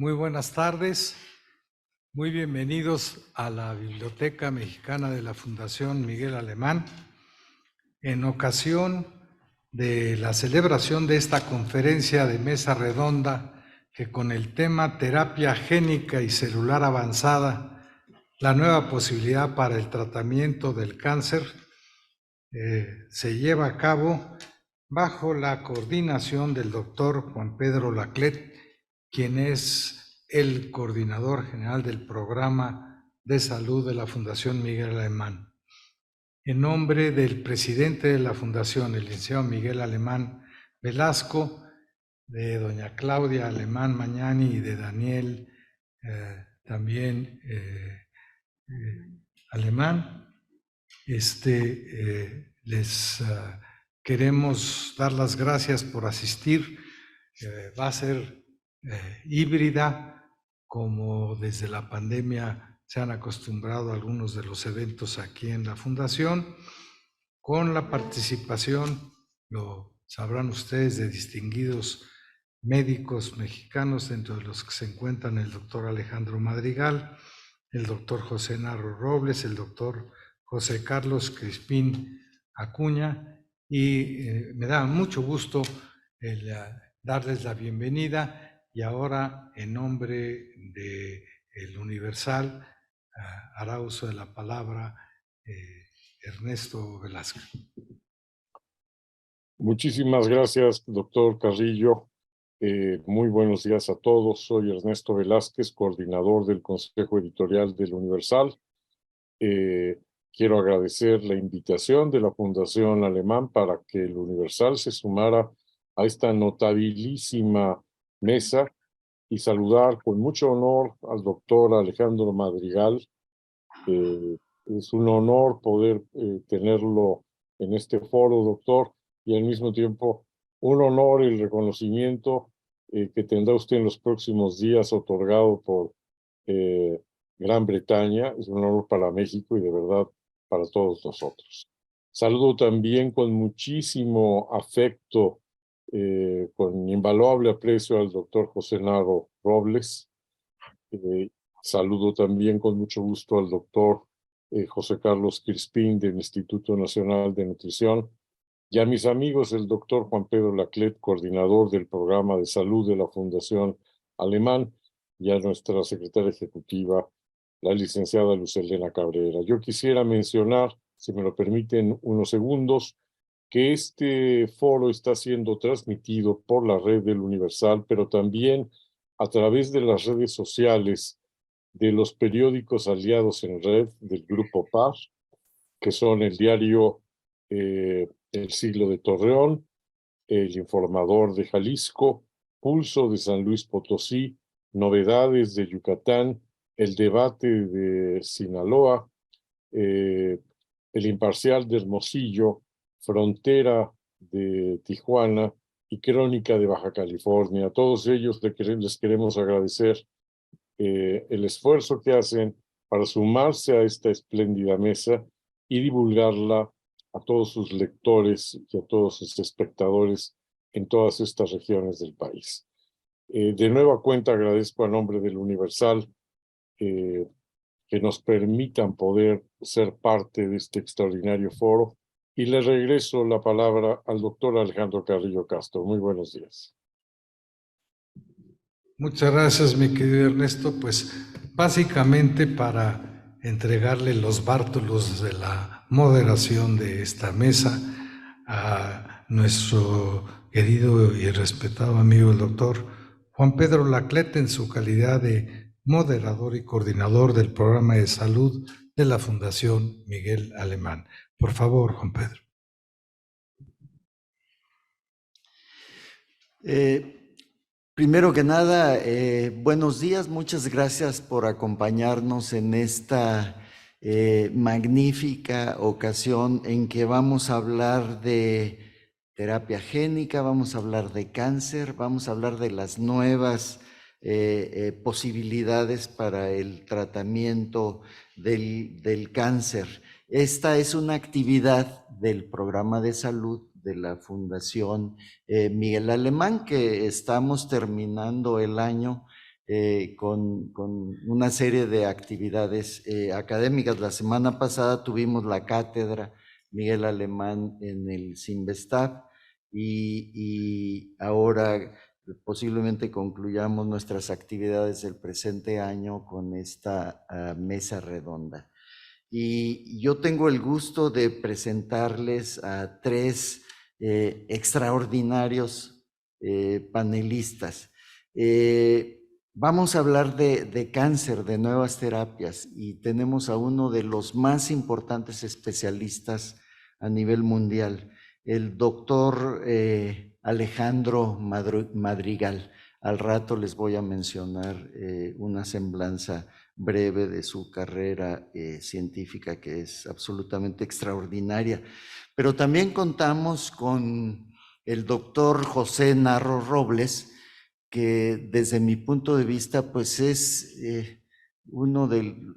Muy buenas tardes, muy bienvenidos a la Biblioteca Mexicana de la Fundación Miguel Alemán. En ocasión de la celebración de esta conferencia de mesa redonda que con el tema Terapia génica y celular avanzada, la nueva posibilidad para el tratamiento del cáncer, se lleva a cabo bajo la coordinación del doctor Juan Pedro Laclet, quien es el coordinador general del programa de salud de la Fundación Miguel Alemán. En nombre del presidente de la Fundación, el licenciado Miguel Alemán Velasco, de doña Claudia Alemán Mañani y de Daniel también Alemán, les queremos dar las gracias por asistir. Va a ser híbrida, como desde la pandemia se han acostumbrado a algunos de los eventos aquí en la Fundación, con la participación, lo sabrán ustedes, de distinguidos médicos mexicanos, dentro de los que se encuentran el doctor Alejandro Madrigal, el doctor José Narro Robles, el doctor José Carlos Crispín Acuña, y me da mucho gusto darles la bienvenida. Y ahora, en nombre de El Universal, hará uso de la palabra Ernesto Velázquez. Muchísimas gracias, doctor Carrillo. Muy buenos días a todos. Soy Ernesto Velázquez, coordinador del Consejo Editorial del Universal. Quiero agradecer la invitación de la Fundación Alemán para que el Universal se sumara a esta notabilísima mesa y saludar con mucho honor al doctor Alejandro Madrigal. Es un honor poder tenerlo en este foro, doctor, y al mismo tiempo un honor el reconocimiento que tendrá usted en los próximos días otorgado por Gran Bretaña. Es un honor para México y de verdad para todos nosotros. Saludo también con muchísimo afecto, con invaluable aprecio al doctor José Narro Robles. Saludo también con mucho gusto al doctor José Carlos Crispín del Instituto Nacional de Nutrición y a mis amigos el doctor Juan Pedro Laclet, coordinador del programa de salud de la Fundación Alemán, y a nuestra secretaria ejecutiva, la licenciada Luz Helena Cabrera. Yo quisiera mencionar, si me lo permiten unos segundos, que este foro está siendo transmitido por la red del Universal, pero también a través de las redes sociales de los periódicos aliados en red del Grupo PAR, que son el diario El Siglo de Torreón, El Informador de Jalisco, Pulso de San Luis Potosí, Novedades de Yucatán, El Debate de Sinaloa, El Imparcial de Hermosillo, Frontera de Tijuana y Crónica de Baja California. A todos ellos les queremos agradecer el esfuerzo que hacen para sumarse a esta espléndida mesa y divulgarla a todos sus lectores y a todos sus espectadores en todas estas regiones del país. De nueva cuenta agradezco a nombre del Universal que nos permitan poder ser parte de este extraordinario foro, y le regreso la palabra al doctor Alejandro Carrillo Castro. Muy buenos días. Muchas gracias, mi querido Ernesto. Pues básicamente para entregarle los bártulos de la moderación de esta mesa a nuestro querido y respetado amigo el doctor Juan Pedro Laclet, en su calidad de moderador y coordinador del programa de salud de la Fundación Miguel Alemán. Por favor, Juan Pedro. Primero que nada, buenos días, muchas gracias por acompañarnos en esta magnífica ocasión en que vamos a hablar de terapia génica, vamos a hablar de cáncer, vamos a hablar de las nuevas posibilidades para el tratamiento del cáncer. Esta es una actividad del programa de salud de la Fundación Miguel Alemán, que estamos terminando el año con una serie de actividades académicas. La semana pasada tuvimos la cátedra Miguel Alemán en el Cinvestav y ahora posiblemente concluyamos nuestras actividades del presente año con esta mesa redonda. Y yo tengo el gusto de presentarles a tres extraordinarios panelistas. Vamos a hablar de cáncer, de nuevas terapias, y tenemos a uno de los más importantes especialistas a nivel mundial, el doctor Alejandro Madrigal. Al rato les voy a mencionar una semblanza breve de su carrera científica, que es absolutamente extraordinaria. Pero también contamos con el doctor José Narro Robles, que desde mi punto de vista, pues es uno del,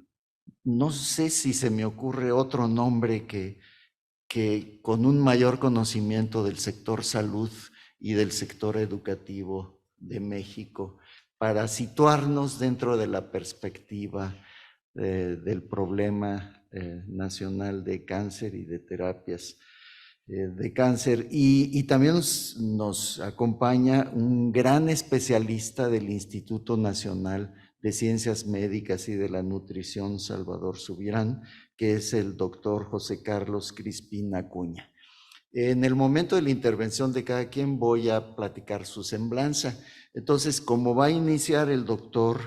no sé si se me ocurre otro nombre que con un mayor conocimiento del sector salud y del sector educativo de México, para situarnos dentro de la perspectiva del problema nacional de cáncer y de terapias de cáncer. Y también nos acompaña un gran especialista del Instituto Nacional de Ciencias Médicas y de la Nutrición, Salvador Subirán, que es el doctor José Carlos Crispín Acuña. En el momento de la intervención de cada quien voy a platicar su semblanza. Entonces, como va a iniciar el doctor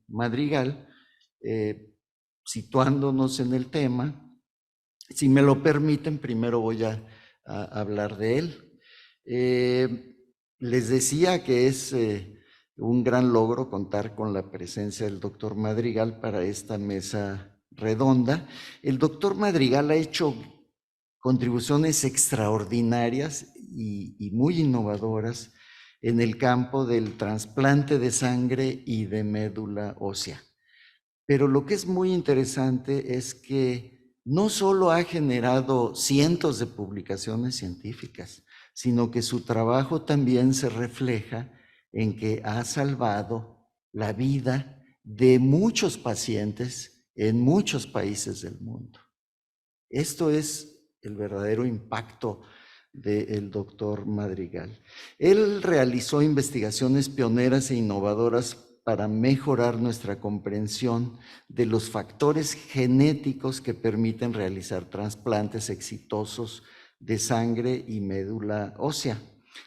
Madrigal, situándonos en el tema, si me lo permiten, primero voy a hablar de él. Les decía que es un gran logro contar con la presencia del doctor Madrigal para esta mesa redonda. El doctor Madrigal ha hecho contribuciones extraordinarias y muy innovadoras en el campo del trasplante de sangre y de médula ósea. Pero lo que es muy interesante es que no solo ha generado cientos de publicaciones científicas, sino que su trabajo también se refleja en que ha salvado la vida de muchos pacientes en muchos países del mundo. Esto es el verdadero impacto del doctor Madrigal. Él realizó investigaciones pioneras e innovadoras para mejorar nuestra comprensión de los factores genéticos que permiten realizar trasplantes exitosos de sangre y médula ósea.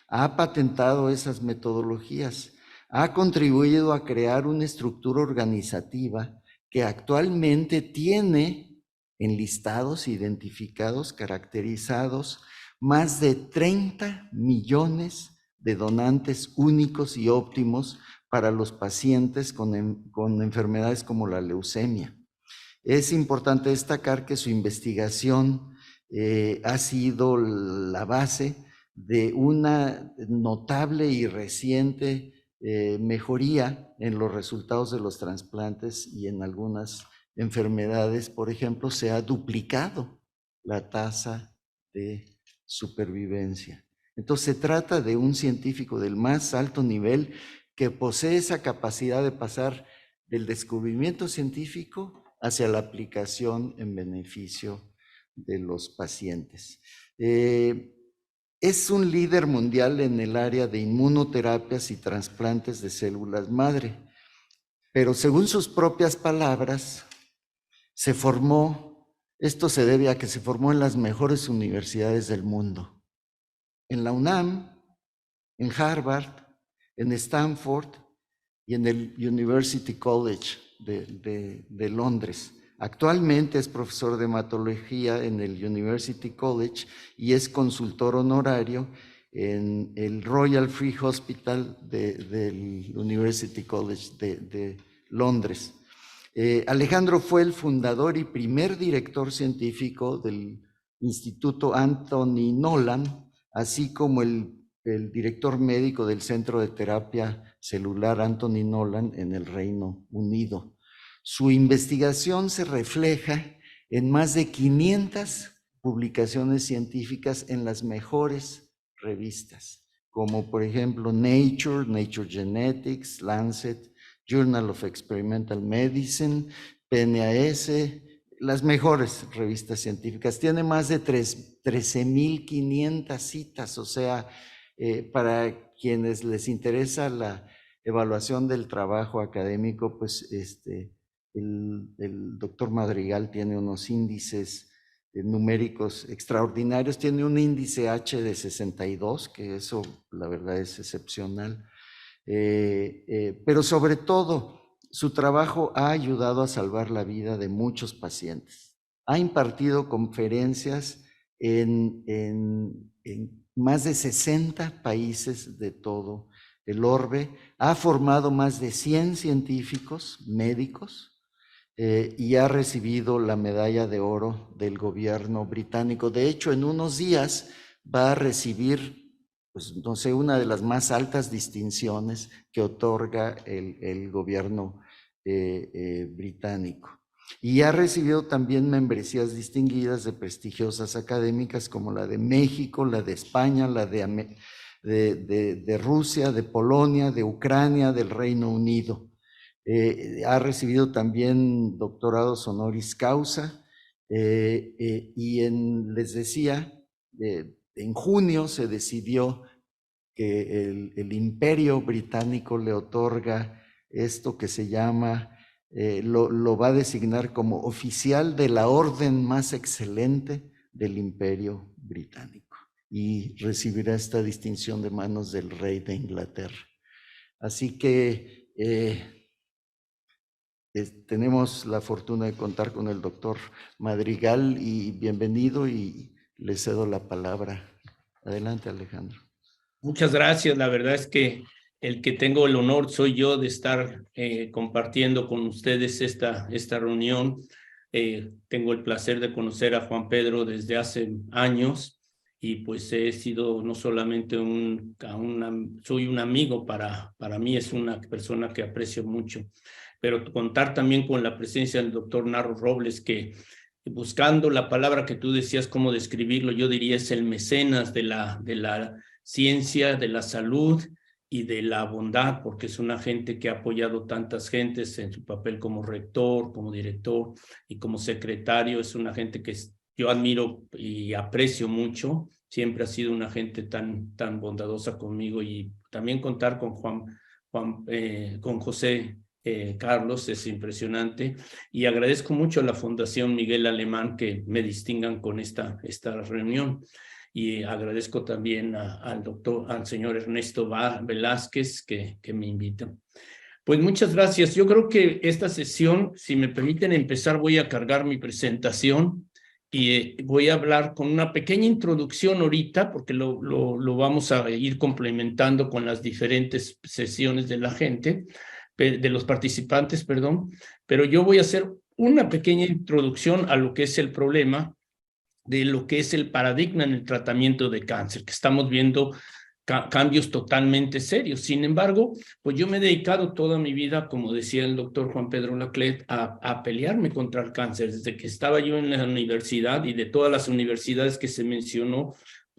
Ha patentado esas metodologías, ha contribuido a crear una estructura organizativa que actualmente tiene enlistados, identificados, caracterizados, más de 30 millones de donantes únicos y óptimos para los pacientes con enfermedades como la leucemia. Es importante destacar que su investigación ha sido la base de una notable y reciente mejoría en los resultados de los trasplantes, y en algunas enfermedades, por ejemplo, se ha duplicado la tasa de supervivencia. Entonces se trata de un científico del más alto nivel que posee esa capacidad de pasar del descubrimiento científico hacia la aplicación en beneficio de los pacientes. Es un líder mundial en el área de inmunoterapias y trasplantes de células madre, pero según sus propias palabras, esto se debe a que se formó en las mejores universidades del mundo, en la UNAM, en Harvard, en Stanford y en el University College de Londres. Actualmente es profesor de hematología en el University College y es consultor honorario en el Royal Free Hospital del University College de Londres. Alejandro fue el fundador y primer director científico del Instituto Anthony Nolan, así como el director médico del Centro de Terapia Celular Anthony Nolan en el Reino Unido. Su investigación se refleja en más de 500 publicaciones científicas en las mejores revistas, como por ejemplo Nature, Nature Genetics, Lancet, Journal of Experimental Medicine, PNAS, las mejores revistas científicas. Tiene más de 13,500 citas, o sea, para quienes les interesa la evaluación del trabajo académico, pues el doctor Madrigal tiene unos índices numéricos extraordinarios, tiene un índice H de 62, que eso la verdad es excepcional, pero sobre todo su trabajo ha ayudado a salvar la vida de muchos pacientes. Ha impartido conferencias en más de 60 países de todo el orbe, ha formado más de 100 científicos médicos, y ha recibido la medalla de oro del gobierno británico. De hecho, en unos días va a recibir, pues, no sé, una de las más altas distinciones que otorga el gobierno británico. Y ha recibido también membresías distinguidas de prestigiosas académicas como la de México, la de España, la de Rusia, de Polonia, de Ucrania, del Reino Unido. Ha recibido también doctorados honoris causa, y les decía, en junio se decidió que el Imperio Británico le otorga esto que se llama, lo va a designar como oficial de la orden más excelente del Imperio Británico, y recibirá esta distinción de manos del rey de Inglaterra. Así que tenemos la fortuna de contar con el doctor Madrigal, y bienvenido, y le cedo la palabra. Adelante, Alejandro. Muchas gracias. La verdad es que el que tengo el honor soy yo de estar compartiendo con ustedes esta reunión. Tengo el placer de conocer a Juan Pedro desde hace años, y pues he sido no solamente soy un amigo para mí, es una persona que aprecio mucho, pero contar también con la presencia del doctor Narro Robles, que buscando la palabra que tú decías, cómo describirlo, yo diría es el mecenas de la ciencia, de la salud y de la bondad, porque es una gente que ha apoyado tantas gentes en su papel como rector, como director y como secretario. Es una gente que yo admiro y aprecio mucho. Siempre ha sido una gente tan bondadosa conmigo, y también contar con con José Carlos es impresionante, y agradezco mucho a la Fundación Miguel Alemán que me distingan con esta reunión. Y agradezco también al señor Ernesto Velázquez que me invita. Pues muchas gracias. Yo creo que esta sesión, si me permiten empezar, voy a cargar mi presentación y voy a hablar con una pequeña introducción ahorita, porque lo vamos a ir complementando con las diferentes sesiones de la gente, de los participantes, perdón. Pero yo voy a hacer una pequeña introducción a lo que es el problema de lo que es el paradigma en el tratamiento de cáncer, que estamos viendo cambios totalmente serios. Sin embargo, pues yo me he dedicado toda mi vida, como decía el doctor Juan Pedro Laclet, a pelearme contra el cáncer. Desde que estaba yo en la universidad, y de todas las universidades que se mencionó,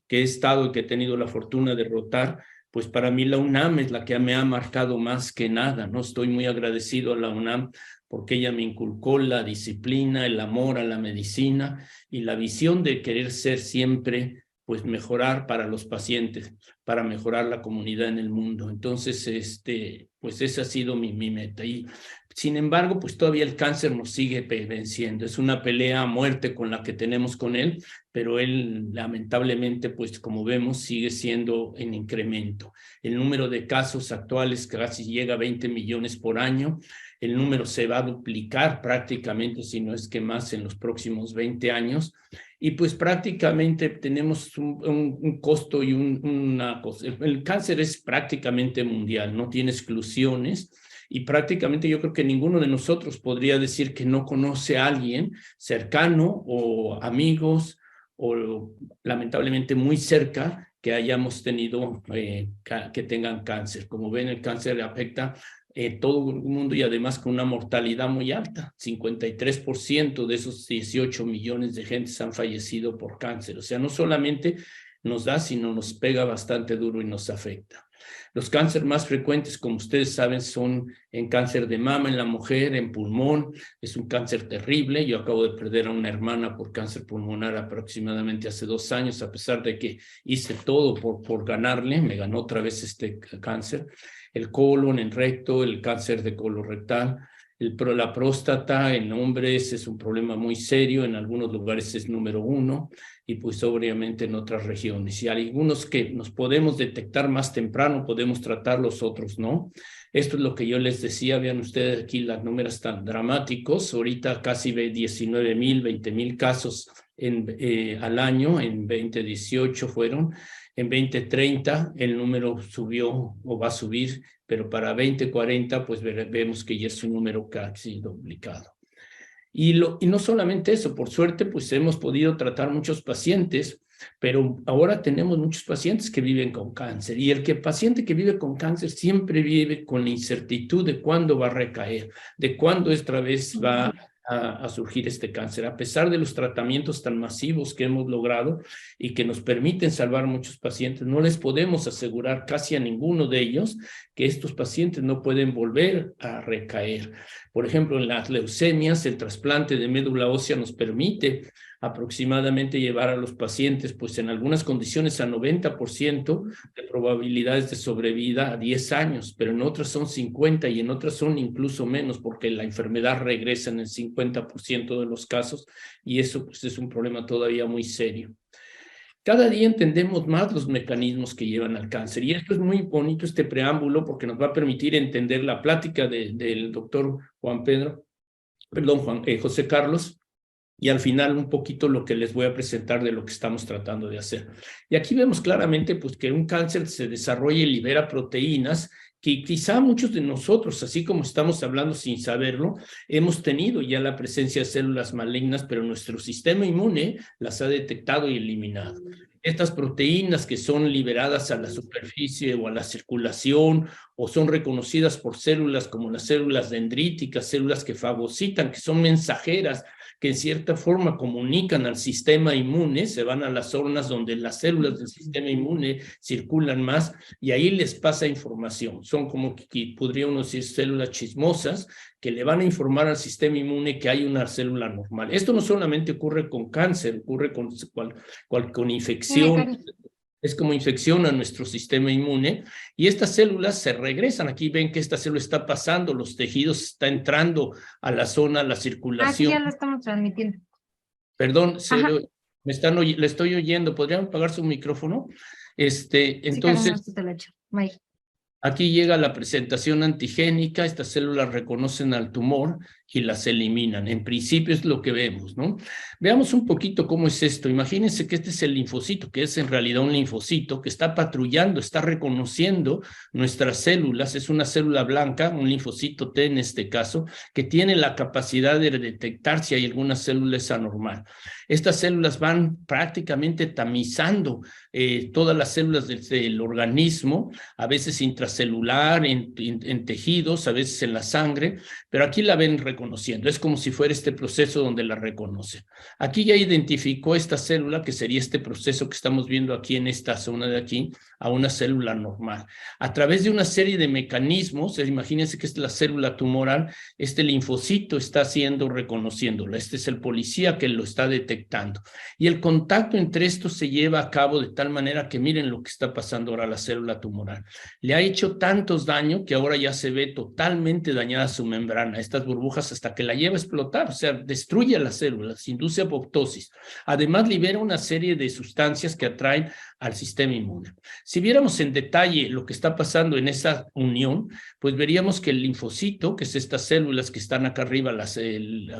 que he estado y que he tenido la fortuna de rotar, pues para mí la UNAM es la que me ha marcado más que nada, ¿no? Estoy muy agradecido a la UNAM porque ella me inculcó la disciplina, el amor a la medicina y la visión de querer ser siempre, pues mejorar para los pacientes, para mejorar la comunidad en el mundo. Entonces, pues esa ha sido mi meta. Y sin embargo, pues todavía el cáncer nos sigue venciendo. Es una pelea a muerte con la que tenemos con él, pero él lamentablemente, pues como vemos, sigue siendo en incremento. El número de casos actuales casi llega a 20 millones por año. El número se va a duplicar prácticamente, si no es que más, en los próximos 20 años. Y pues prácticamente tenemos un costo y una cosa. El cáncer es prácticamente mundial, no tiene exclusiones. Y prácticamente yo creo que ninguno de nosotros podría decir que no conoce a alguien cercano o amigos o lamentablemente muy cerca que hayamos tenido, que tengan cáncer. Como ven, el cáncer afecta todo el mundo, y además con una mortalidad muy alta. 53% de esos 18 millones de gentes han fallecido por cáncer. O sea, no solamente nos da, sino nos pega bastante duro y nos afecta. Los cánceres más frecuentes, como ustedes saben, son en cáncer de mama en la mujer, en pulmón. Es un cáncer terrible. Yo acabo de perder a una hermana por cáncer pulmonar aproximadamente hace 2 años, a pesar de que hice todo por ganarle. Me ganó otra vez este cáncer. El colon, el recto, el cáncer de colorectal. La próstata en hombres es un problema muy serio, en algunos lugares es número 1 y pues obviamente en otras regiones. Y hay algunos que nos podemos detectar más temprano, podemos tratar, los otros no. Esto es lo que yo les decía, vean ustedes aquí los números tan dramáticos, ahorita casi 19,000, 20,000 casos al año, en 2018 fueron. En 2030 el número subió o va a subir, pero para 2040 pues vemos que ya es un número casi duplicado. Y no solamente eso, por suerte pues hemos podido tratar muchos pacientes, pero ahora tenemos muchos pacientes que viven con cáncer, y el paciente que vive con cáncer siempre vive con la incertidumbre de cuándo va a recaer, de cuándo otra vez va a surgir este cáncer. A pesar de los tratamientos tan masivos que hemos logrado y que nos permiten salvar muchos pacientes, no les podemos asegurar casi a ninguno de ellos que estos pacientes no pueden volver a recaer. Por ejemplo, en las leucemias, el trasplante de médula ósea nos permite aproximadamente llevar a los pacientes, pues en algunas condiciones a 90% de probabilidades de sobrevida a 10 años, pero en otras son 50 y en otras son incluso menos, porque la enfermedad regresa en el 50% de los casos, y eso pues es un problema todavía muy serio. Cada día entendemos más los mecanismos que llevan al cáncer, y esto es muy bonito, este preámbulo, porque nos va a permitir entender la plática del doctor José Carlos, y al final un poquito lo que les voy a presentar de lo que estamos tratando de hacer. Y aquí vemos claramente pues, que un cáncer se desarrolla y libera proteínas que quizá muchos de nosotros, así como estamos hablando sin saberlo, hemos tenido ya la presencia de células malignas, pero nuestro sistema inmune las ha detectado y eliminado. Estas proteínas que son liberadas a la superficie o a la circulación, o son reconocidas por células como las células dendríticas, células que fagocitan, que son mensajeras, que en cierta forma comunican al sistema inmune, se van a las zonas donde las células del sistema inmune circulan más, y ahí les pasa información. Son como que podría uno decir células chismosas, que le van a informar al sistema inmune que hay una célula normal. Esto no solamente ocurre con cáncer, ocurre con infección. Es como infección a nuestro sistema inmune, y estas células se regresan. Aquí ven que esta célula está pasando, los tejidos, está entrando a la zona, la circulación. Aquí ya lo estamos transmitiendo. Perdón, le estoy oyendo. ¿Podrían apagar su micrófono? Entonces, Sí, aquí llega la presentación antigénica, estas células reconocen al tumor y las eliminan. En principio es lo que vemos, ¿no? Veamos un poquito cómo es esto. Imagínense que este es el linfocito, que es en realidad un linfocito que está patrullando, está reconociendo nuestras células. Es una célula blanca, un linfocito T en este caso, que tiene la capacidad de detectar si hay alguna célula anormal. Estas células van prácticamente tamizando todas las células del organismo, a veces intracelular, en tejidos, a veces en la sangre, pero aquí la ven reconociendo. Es como si fuera este proceso donde la reconoce. Aquí ya identificó esta célula, que sería este proceso que estamos viendo aquí en esta zona de aquí, a una célula normal. A través de una serie de mecanismos, imagínense que esta es la célula tumoral, este linfocito está reconociéndola. Este es el policía que lo está detectando. Y el contacto entre estos se lleva a cabo de tal manera que miren lo que está pasando ahora a la célula tumoral. Le ha hecho tantos daños que ahora ya se ve totalmente dañada su membrana, estas burbujas, hasta que la lleva a explotar, o sea, destruye a las células, induce apoptosis. Además, libera una serie de sustancias que atraen al sistema inmune. Si viéramos en detalle lo que está pasando en esa unión, pues veríamos que el linfocito, que es estas células que están acá arriba, la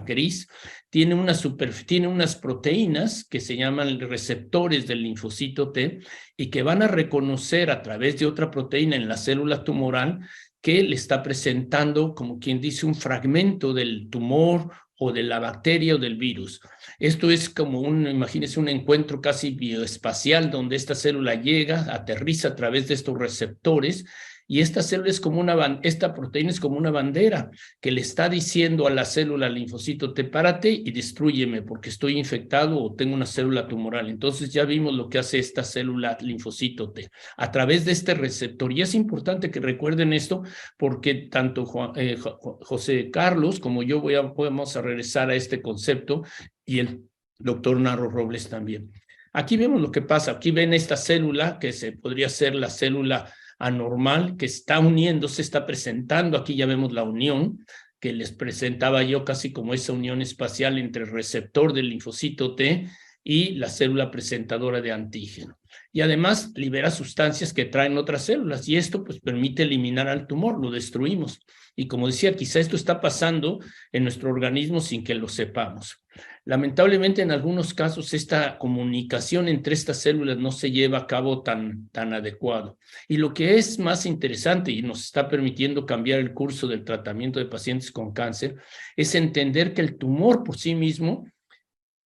gris, tiene unas proteínas que se llaman receptores del linfocito T, y que van a reconocer a través de otra proteína en la célula tumoral que le está presentando, como quien dice, un fragmento del tumor o de la bacteria o del virus. Esto es como imagínense un encuentro casi bioespacial, donde esta célula llega, aterriza a través de estos receptores, Y esta célula es como esta proteína es como una bandera que le está diciendo a la célula linfocito T, párate y destrúyeme porque estoy infectado o tengo una célula tumoral. Entonces ya vimos lo que hace esta célula linfocito T a través de este receptor. Y es importante que recuerden esto porque tanto José Carlos como yo vamos a regresar a este concepto y el doctor Narro Robles también. Aquí vemos lo que pasa. Aquí ven esta célula que podría ser la célula anormal que está uniéndose, está presentando. Aquí ya vemos la unión que les presentaba yo, casi como esa unión espacial entre el receptor del linfocito T y la célula presentadora de antígeno. Y además libera sustancias que traen otras células y esto pues permite eliminar al tumor, lo destruimos. Y como decía, quizá esto está pasando en nuestro organismo sin que lo sepamos. Lamentablemente, en algunos casos, esta comunicación entre estas células no se lleva a cabo tan adecuado. Y lo que es más interesante y nos está permitiendo cambiar el curso del tratamiento de pacientes con cáncer es entender que el tumor por sí mismo,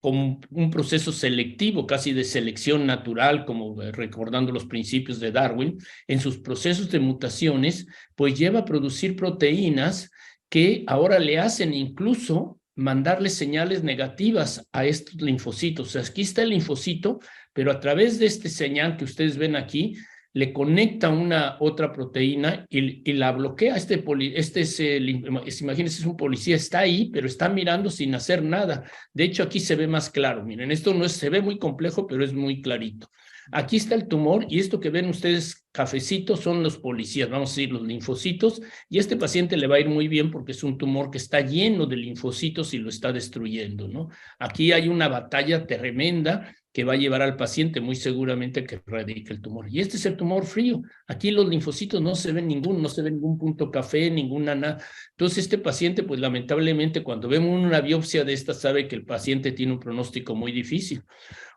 como un proceso selectivo, casi de selección natural, como recordando los principios de Darwin, en sus procesos de mutaciones, pues lleva a producir proteínas que ahora le hacen incluso mandarle señales negativas a estos linfocitos. O sea, aquí está el linfocito, pero a través de este señal que ustedes ven aquí, le conecta una otra proteína y la bloquea. Imagínense, es un policía, está ahí, pero está mirando sin hacer nada. De hecho, aquí se ve más claro. Miren, esto no se ve muy complejo, pero es muy clarito. Aquí está el tumor y esto que ven ustedes cafecitos son los policías, vamos a decir los linfocitos, y a este paciente le va a ir muy bien porque es un tumor que está lleno de linfocitos y lo está destruyendo, ¿no? Aquí hay una batalla tremenda que va a llevar al paciente muy seguramente a que erradique el tumor. Y este es el tumor frío. Aquí los linfocitos no se ven no se ve ningún punto café, ninguna nada. Entonces este paciente, pues lamentablemente cuando vemos una biopsia de esta, sabe que el paciente tiene un pronóstico muy difícil.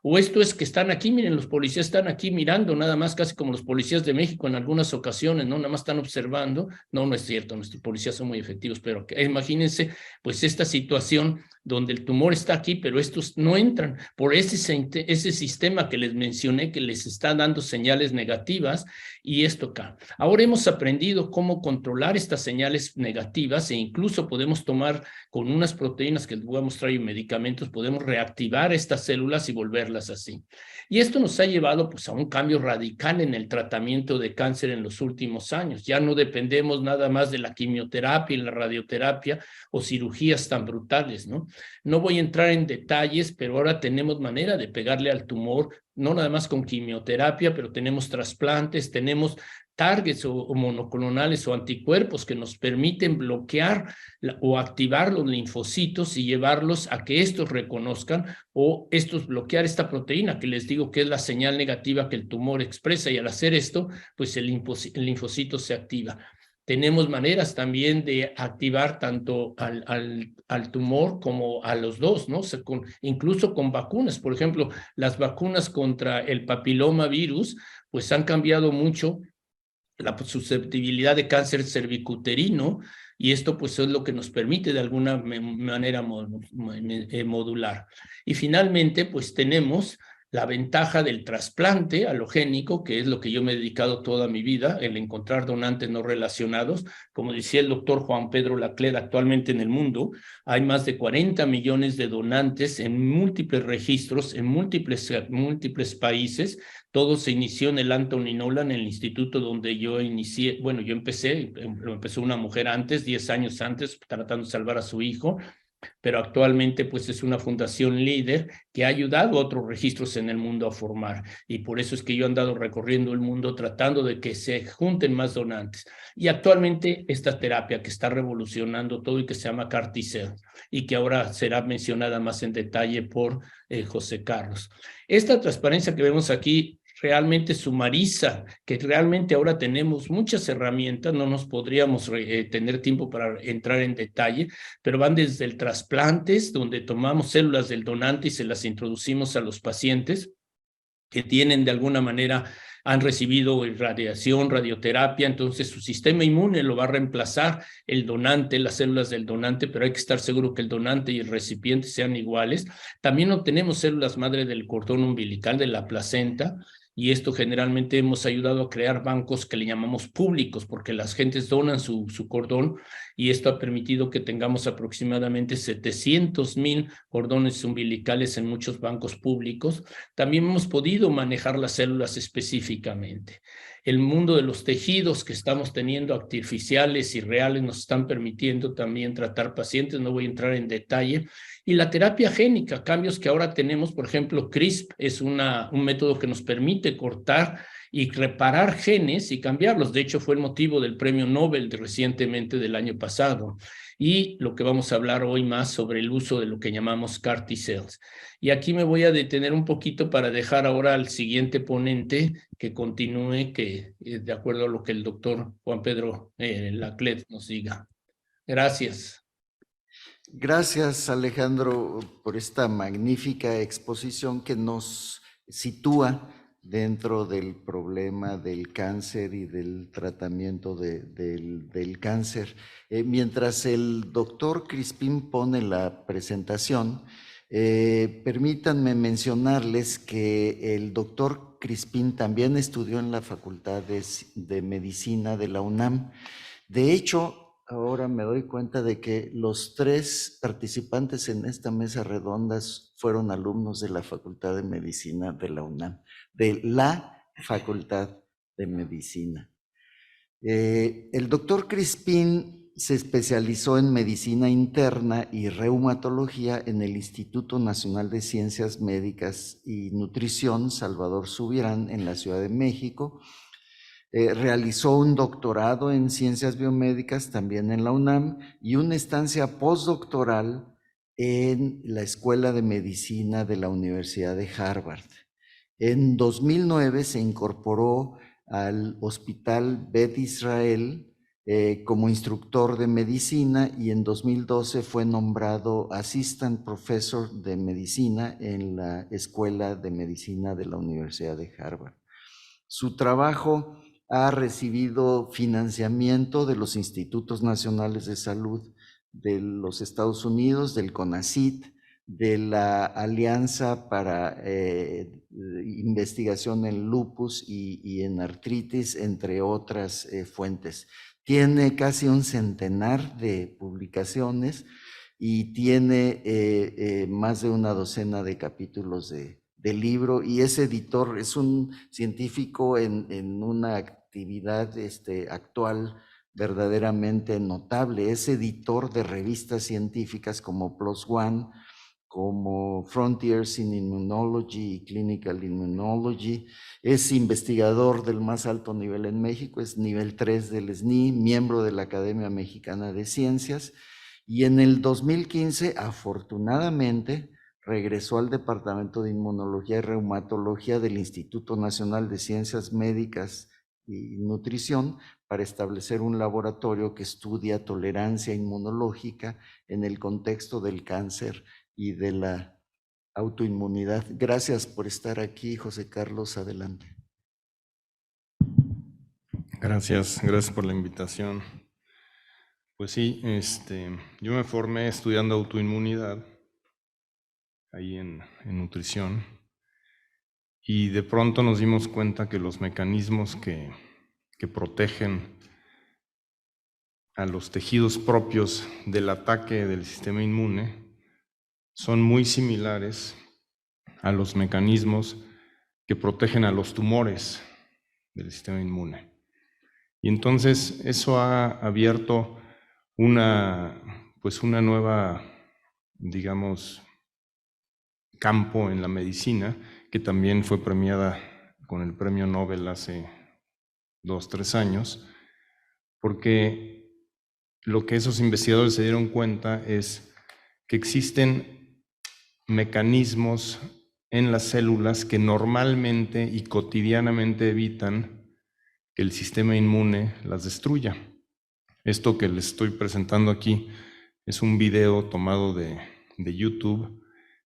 O esto es que están aquí, miren, los policías están aquí mirando, nada más casi como los policías de México en algunas ocasiones, ¿no? Nada más están observando. No, no es cierto, nuestros policías son muy efectivos, pero imagínense, pues esta situación donde el tumor está aquí, pero estos no entran por ese sistema que les mencioné que les está dando señales negativas y esto acá. Ahora hemos aprendido cómo controlar estas señales negativas e incluso podemos tomar con unas proteínas que les voy a mostrar y medicamentos, podemos reactivar estas células y volverlas así. Y esto nos ha llevado pues a un cambio radical en el tratamiento de cáncer en los últimos años. Ya no dependemos nada más de la quimioterapia y la radioterapia o cirugías tan brutales, ¿no? No voy a entrar en detalles, pero ahora tenemos manera de pegarle al tumor, no nada más con quimioterapia, pero tenemos trasplantes, tenemos targets o monoclonales o anticuerpos que nos permiten bloquear o activar los linfocitos y llevarlos a que estos reconozcan o bloquear esta proteína que les digo que es la señal negativa que el tumor expresa, y al hacer esto, pues el linfocito se activa. Tenemos maneras también de activar tanto al tumor como a los dos, ¿no? Incluso con vacunas. Por ejemplo, las vacunas contra el papiloma virus, pues han cambiado mucho la susceptibilidad de cáncer cervicuterino, y esto pues es lo que nos permite de alguna manera modular. Y finalmente pues tenemos la ventaja del trasplante alogénico, que es lo que yo me he dedicado toda mi vida, el encontrar donantes no relacionados. Como decía el doctor Juan Pedro Laclede, actualmente en el mundo hay más de 40 millones de donantes en múltiples registros, en múltiples países. Todo se inició en el Anthony Nolan, en el instituto donde yo inicié, bueno, yo empezó una mujer antes, 10 años antes, tratando de salvar a su hijo, pero actualmente pues es una fundación líder que ha ayudado a otros registros en el mundo a formar, y por eso es que yo he andado recorriendo el mundo tratando de que se junten más donantes. Y actualmente esta terapia que está revolucionando todo y que se llama CAR-T-cell y que ahora será mencionada más en detalle por José Carlos. Esta transparencia que vemos aquí realmente sumariza que realmente ahora tenemos muchas herramientas, no nos podríamos tener tiempo para entrar en detalle, pero van desde el trasplantes, donde tomamos células del donante y se las introducimos a los pacientes que tienen de alguna manera, han recibido radiación, radioterapia, entonces su sistema inmune lo va a reemplazar el donante, las células del donante, pero hay que estar seguro que el donante y el recipiente sean iguales. También obtenemos células madre del cordón umbilical, de la placenta, y esto generalmente hemos ayudado a crear bancos que le llamamos públicos, porque las gentes donan su cordón, y esto ha permitido que tengamos aproximadamente 700,000 cordones umbilicales en muchos bancos públicos. También hemos podido manejar las células específicamente. El mundo de los tejidos que estamos teniendo artificiales y reales nos están permitiendo también tratar pacientes, no voy a entrar en detalle. Y la terapia génica, cambios que ahora tenemos, por ejemplo, CRISP es un método que nos permite cortar y reparar genes y cambiarlos. De hecho, fue el motivo del premio Nobel recientemente del año pasado. Y lo que vamos a hablar hoy más sobre el uso de lo que llamamos CAR T-cells. Y aquí me voy a detener un poquito para dejar ahora al siguiente ponente que continúe, que de acuerdo a lo que el doctor Juan Pedro Laclet nos diga. Gracias. Gracias, Alejandro, por esta magnífica exposición que nos sitúa dentro del problema del cáncer y del tratamiento del cáncer. Mientras el doctor Crispín pone la presentación, permítanme mencionarles que el doctor Crispín también estudió en la Facultad de Medicina de la UNAM. De hecho, ahora me doy cuenta de que los 3 participantes en esta mesa redonda fueron alumnos de la Facultad de Medicina de la UNAM, de la Facultad de Medicina. El doctor Crispín se especializó en medicina interna y reumatología en el Instituto Nacional de Ciencias Médicas y Nutrición Salvador Subirán en la Ciudad de México. Realizó un doctorado en ciencias biomédicas también en la UNAM y una estancia postdoctoral en la Escuela de Medicina de la Universidad de Harvard. En 2009 se incorporó al Hospital Beth Israel como instructor de medicina, y en 2012 fue nombrado Assistant Professor de Medicina en la Escuela de Medicina de la Universidad de Harvard. Su trabajo ha recibido financiamiento de los Institutos Nacionales de Salud de los Estados Unidos, del CONACYT, de la Alianza para Investigación en Lupus y en Artritis, entre otras fuentes. Tiene casi un centenar de publicaciones y tiene más de una docena de capítulos de libro, y es editor, es un científico en una actividad actual verdaderamente notable. Es editor de revistas científicas como PLOS ONE, como Frontiers in Immunology y Clinical Immunology. Es investigador del más alto nivel en México, es nivel 3 del SNI, miembro de la Academia Mexicana de Ciencias, y en el 2015, afortunadamente, regresó al Departamento de Inmunología y Reumatología del Instituto Nacional de Ciencias Médicas y Nutrición para establecer un laboratorio que estudia tolerancia inmunológica en el contexto del cáncer y de la autoinmunidad. Gracias por estar aquí, José Carlos, adelante. Gracias por la invitación. Pues sí, yo me formé estudiando autoinmunidad ahí en nutrición, y de pronto nos dimos cuenta que los mecanismos que protegen a los tejidos propios del ataque del sistema inmune son muy similares a los mecanismos que protegen a los tumores del sistema inmune. Y entonces eso ha abierto una nueva, digamos, campo en la medicina, que también fue premiada con el premio Nobel hace 2-3 años, porque lo que esos investigadores se dieron cuenta es que existen mecanismos en las células que normalmente y cotidianamente evitan que el sistema inmune las destruya. Esto que les estoy presentando aquí es un video tomado de YouTube,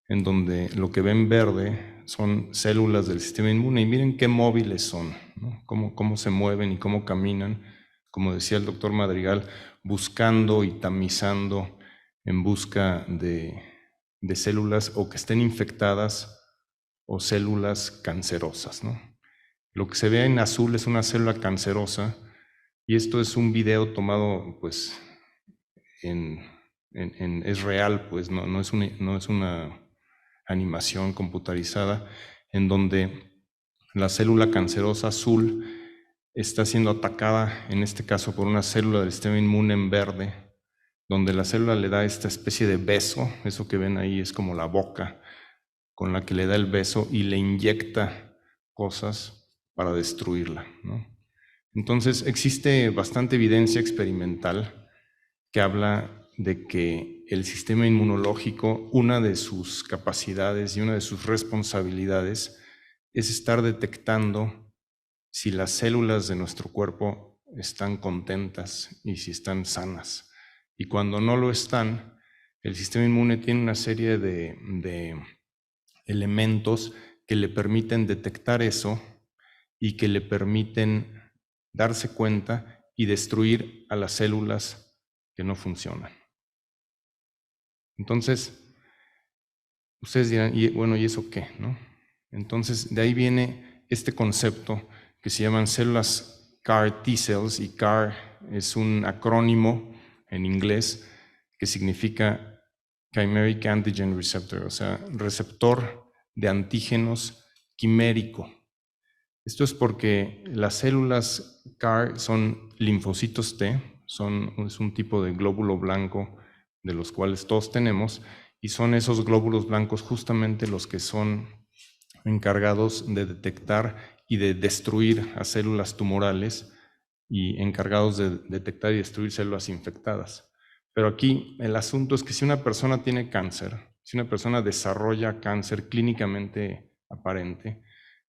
en donde lo que ven verde son células del sistema inmune, y miren qué móviles son, ¿no? Cómo se mueven y cómo caminan, como decía el doctor Madrigal, buscando y tamizando en busca de células o que estén infectadas o células cancerosas, ¿no? Lo que se ve en azul es una célula cancerosa, y esto es un video tomado pues es real, pues no es una animación computarizada, en donde la célula cancerosa azul está siendo atacada, en este caso por una célula del sistema inmune en verde, donde la célula le da esta especie de beso, eso que ven ahí es como la boca con la que le da el beso y le inyecta cosas para destruirla, ¿no? Entonces existe bastante evidencia experimental que habla de que el sistema inmunológico, una de sus capacidades y una de sus responsabilidades es estar detectando si las células de nuestro cuerpo están contentas y si están sanas. Y cuando no lo están, el sistema inmune tiene una serie de elementos que le permiten detectar eso y que le permiten darse cuenta y destruir a las células que no funcionan. Entonces, ustedes dirán, ¿y eso qué, no? Entonces, de ahí viene este concepto que se llaman células CAR T-cells, y CAR es un acrónimo en inglés que significa Chimeric Antigen Receptor, o sea, receptor de antígenos quimérico. Esto es porque las células CAR son linfocitos T, es un tipo de glóbulo blanco de los cuales todos tenemos, y son esos glóbulos blancos justamente los que son encargados de detectar y de destruir a células tumorales y encargados de detectar y destruir células infectadas. Pero aquí el asunto es que si una persona tiene cáncer, si una persona desarrolla cáncer clínicamente aparente,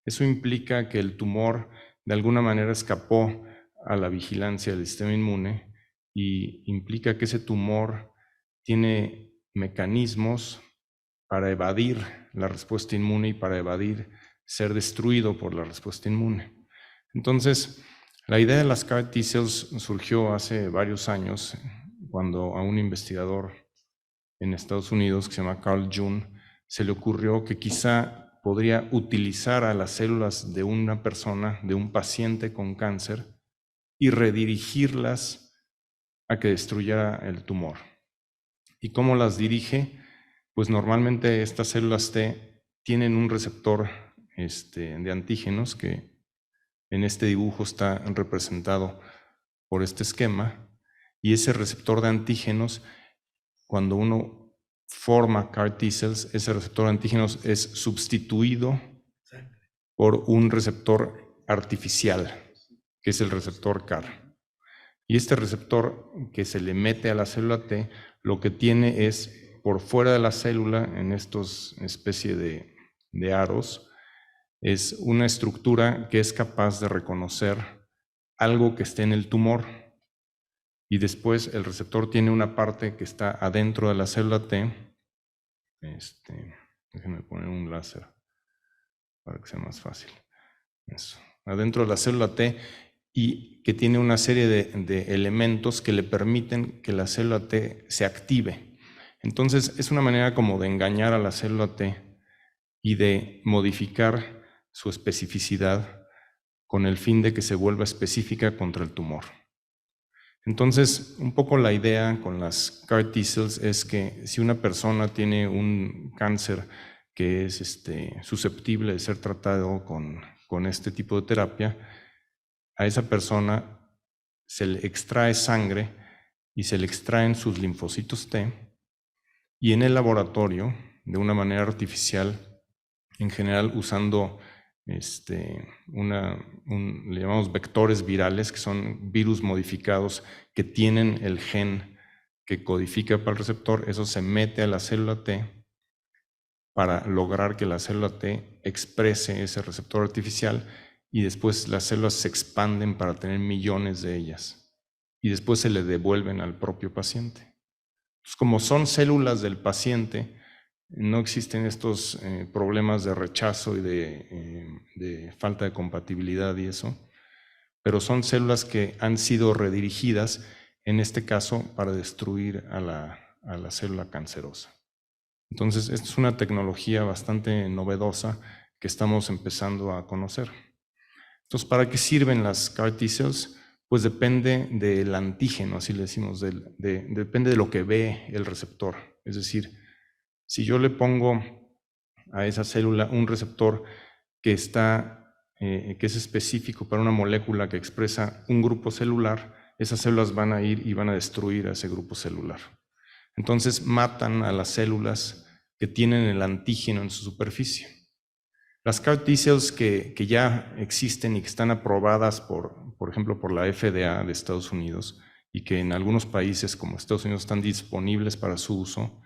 eso implica que el tumor de alguna manera escapó a la vigilancia del sistema inmune y implica que ese tumor tiene mecanismos para evadir la respuesta inmune y para evadir ser destruido por la respuesta inmune. Entonces, la idea de las CAR T-cells surgió hace varios años cuando a un investigador en Estados Unidos que se llama Carl June se le ocurrió que quizá podría utilizar a las células de una persona, de un paciente con cáncer, y redirigirlas a que destruyera el tumor. ¿Y cómo las dirige? Pues normalmente estas células T tienen un receptor de antígenos que en este dibujo está representado por este esquema, y ese receptor de antígenos, cuando uno forma CAR T-cells, ese receptor de antígenos es sustituido por un receptor artificial, que es el receptor CAR. Y este receptor que se le mete a la célula T, lo que tiene es, por fuera de la célula, en estos especie de aros, es una estructura que es capaz de reconocer algo que esté en el tumor. Y después el receptor tiene una parte que está adentro de la célula T. Déjenme poner un láser para que sea más fácil. Eso. Adentro de la célula T, y que tiene una serie de elementos que le permiten que la célula T se active. Entonces es una manera como de engañar a la célula T y de modificar su especificidad con el fin de que se vuelva específica contra el tumor. Entonces, un poco la idea con las CAR T-cells es que si una persona tiene un cáncer que es susceptible de ser tratado con este tipo de terapia, a esa persona se le extrae sangre y se le extraen sus linfocitos T, y en el laboratorio, de una manera artificial, en general usando le llamamos vectores virales, que son virus modificados que tienen el gen que codifica para el receptor. Eso se mete a la célula T para lograr que la célula T exprese ese receptor artificial, y después las células se expanden para tener millones de ellas y después se le devuelven al propio paciente. Entonces, como son células del paciente, no existen estos problemas de rechazo y de falta de compatibilidad y eso, pero son células que han sido redirigidas, en este caso, para destruir a la célula cancerosa. Entonces, esta es una tecnología bastante novedosa que estamos empezando a conocer. Entonces, ¿para qué sirven las CAR T-cells? Pues depende del antígeno, así le decimos, depende de lo que ve el receptor. Es decir, si yo le pongo a esa célula un receptor que es específico para una molécula que expresa un grupo celular, esas células van a ir y van a destruir a ese grupo celular. Entonces matan a las células que tienen el antígeno en su superficie. Las CAR T-cells que ya existen y que están aprobadas, por ejemplo, por la FDA de Estados Unidos, y que en algunos países como Estados Unidos están disponibles para su uso,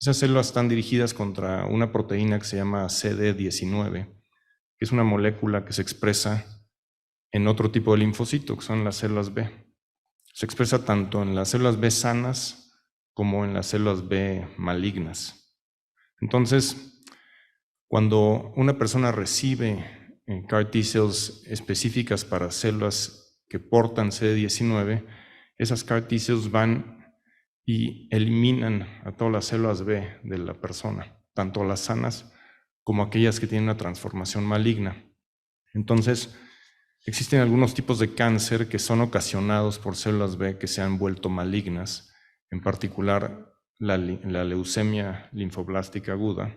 esas células están dirigidas contra una proteína que se llama CD19, que es una molécula que se expresa en otro tipo de linfocito, que son las células B. Se expresa tanto en las células B sanas como en las células B malignas. Entonces, cuando una persona recibe CAR T-cells específicas para células que portan CD19, esas CAR T-cells van y eliminan a todas las células B de la persona, tanto las sanas como aquellas que tienen una transformación maligna. Entonces, existen algunos tipos de cáncer que son ocasionados por células B que se han vuelto malignas, en particular la leucemia linfoblástica aguda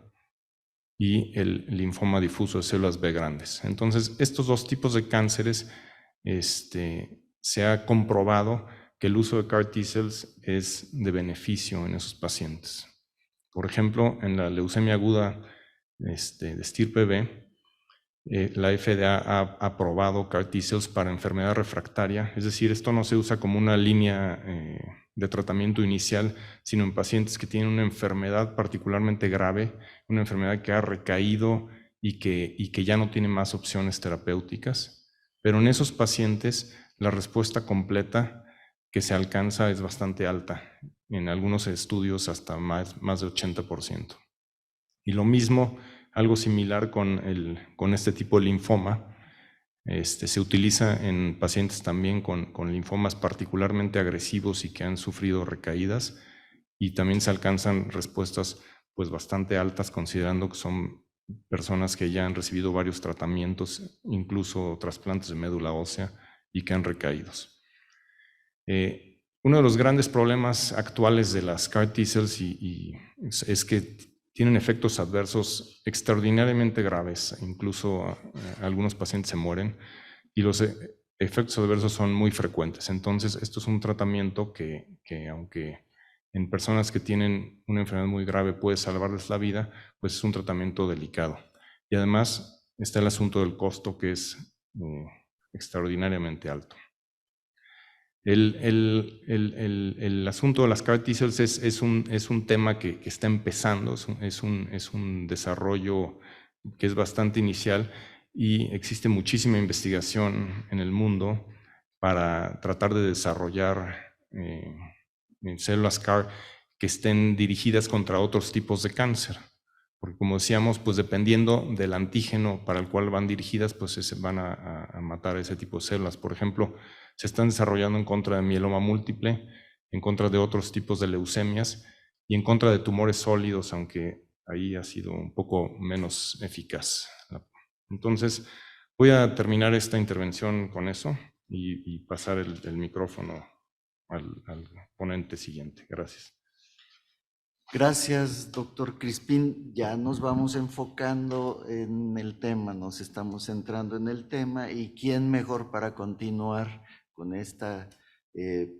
y el linfoma difuso de células B grandes. Entonces, estos dos tipos de cánceres se ha comprobado que el uso de CAR T-cells es de beneficio en esos pacientes. Por ejemplo, en la leucemia aguda de estirpe B, la FDA ha aprobado CAR T-cells para enfermedad refractaria, es decir, esto no se usa como una línea de tratamiento inicial, sino en pacientes que tienen una enfermedad particularmente grave, una enfermedad que ha recaído y que ya no tiene más opciones terapéuticas. Pero en esos pacientes la respuesta completa que se alcanza es bastante alta, en algunos estudios hasta más de 80%. Y lo mismo, algo similar con este tipo de linfoma, se utiliza en pacientes también con linfomas particularmente agresivos y que han sufrido recaídas, y también se alcanzan respuestas pues bastante altas, considerando que son personas que ya han recibido varios tratamientos, incluso trasplantes de médula ósea, y que han recaído. Uno de los grandes problemas actuales de las CAR T-cells es que tienen efectos adversos extraordinariamente graves, incluso algunos pacientes se mueren, y los efectos adversos son muy frecuentes. Entonces, esto es un tratamiento que aunque en personas que tienen una enfermedad muy grave puede salvarles la vida, pues es un tratamiento delicado. Y además está el asunto del costo, que es extraordinariamente alto. El asunto de las CAR T-cells es un tema que está empezando, es un desarrollo que es bastante inicial, y existe muchísima investigación en el mundo para tratar de desarrollar células CAR que estén dirigidas contra otros tipos de cáncer. Porque como decíamos, pues dependiendo del antígeno para el cual van dirigidas, pues se van a matar ese tipo de células. Por ejemplo, se están desarrollando en contra de mieloma múltiple, en contra de otros tipos de leucemias y en contra de tumores sólidos, aunque ahí ha sido un poco menos eficaz. Entonces, voy a terminar esta intervención con eso y pasar el micrófono al ponente siguiente. Gracias. Gracias, doctor Crispín. Ya nos vamos enfocando en el tema, nos estamos centrando en el tema, y quién mejor para continuar con esta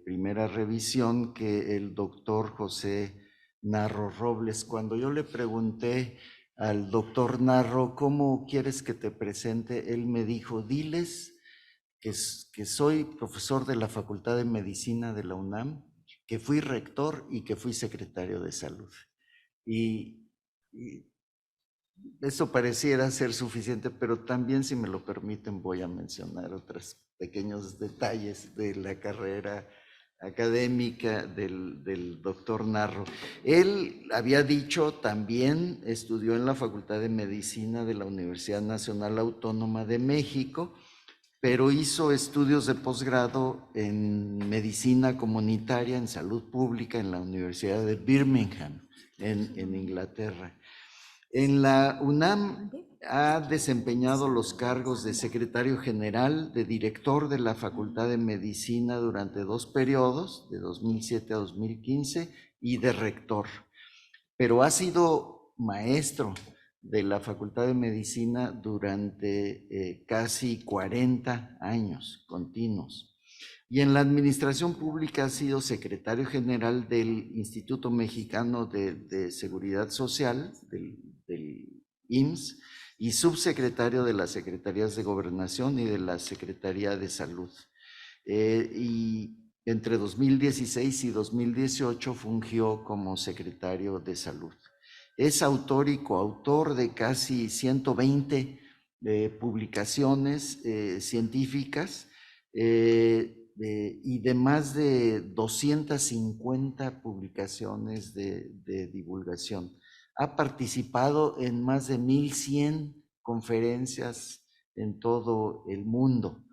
primera revisión que el doctor José Narro Robles. Cuando yo le pregunté al doctor Narro, ¿cómo quieres que te presente? Él me dijo, diles que soy profesor de la Facultad de Medicina de la UNAM, que fui rector y que fui secretario de salud. Y eso pareciera ser suficiente, pero también, si me lo permiten, voy a mencionar otros pequeños detalles de la carrera académica del doctor Narro. Él había dicho, también estudió en la Facultad de Medicina de la Universidad Nacional Autónoma de México, pero hizo estudios de posgrado en medicina comunitaria, en salud pública, en la Universidad de Birmingham, en Inglaterra. En la UNAM ha desempeñado los cargos de secretario general, de director de la Facultad de Medicina durante 2 periodos, de 2007 a 2015, y de rector. Pero ha sido maestro de la Facultad de Medicina durante casi 40 años continuos. Y en la administración pública ha sido secretario general del Instituto Mexicano de Seguridad Social, del IMSS, y subsecretario de las Secretarías de Gobernación y de la Secretaría de Salud. Y entre 2016 y 2018 fungió como secretario de Salud. Es autor y coautor de casi 120 publicaciones científicas, y de más de 250 publicaciones de divulgación. Ha participado en más de 1100 conferencias en todo el mundo.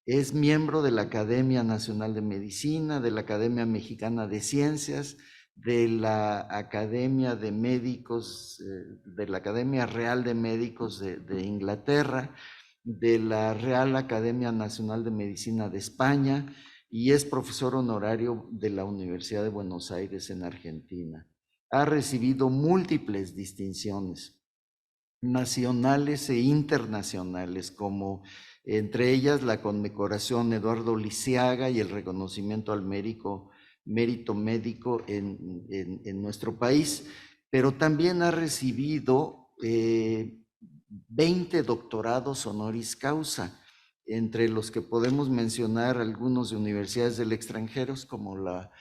Es miembro de la Academia Nacional de Medicina, de la Academia Mexicana de Ciencias, de la Academia de Médicos, de la Academia Real de Médicos de Inglaterra, de la Real Academia Nacional de Medicina de España, y es profesor honorario de la Universidad de Buenos Aires en Argentina. Ha recibido múltiples distinciones nacionales e internacionales, como entre ellas la condecoración Eduardo Lisiaga y el reconocimiento al mérito médico en nuestro país, pero también ha recibido 20 doctorados honoris causa, entre los que podemos mencionar algunos de universidades del extranjero, como la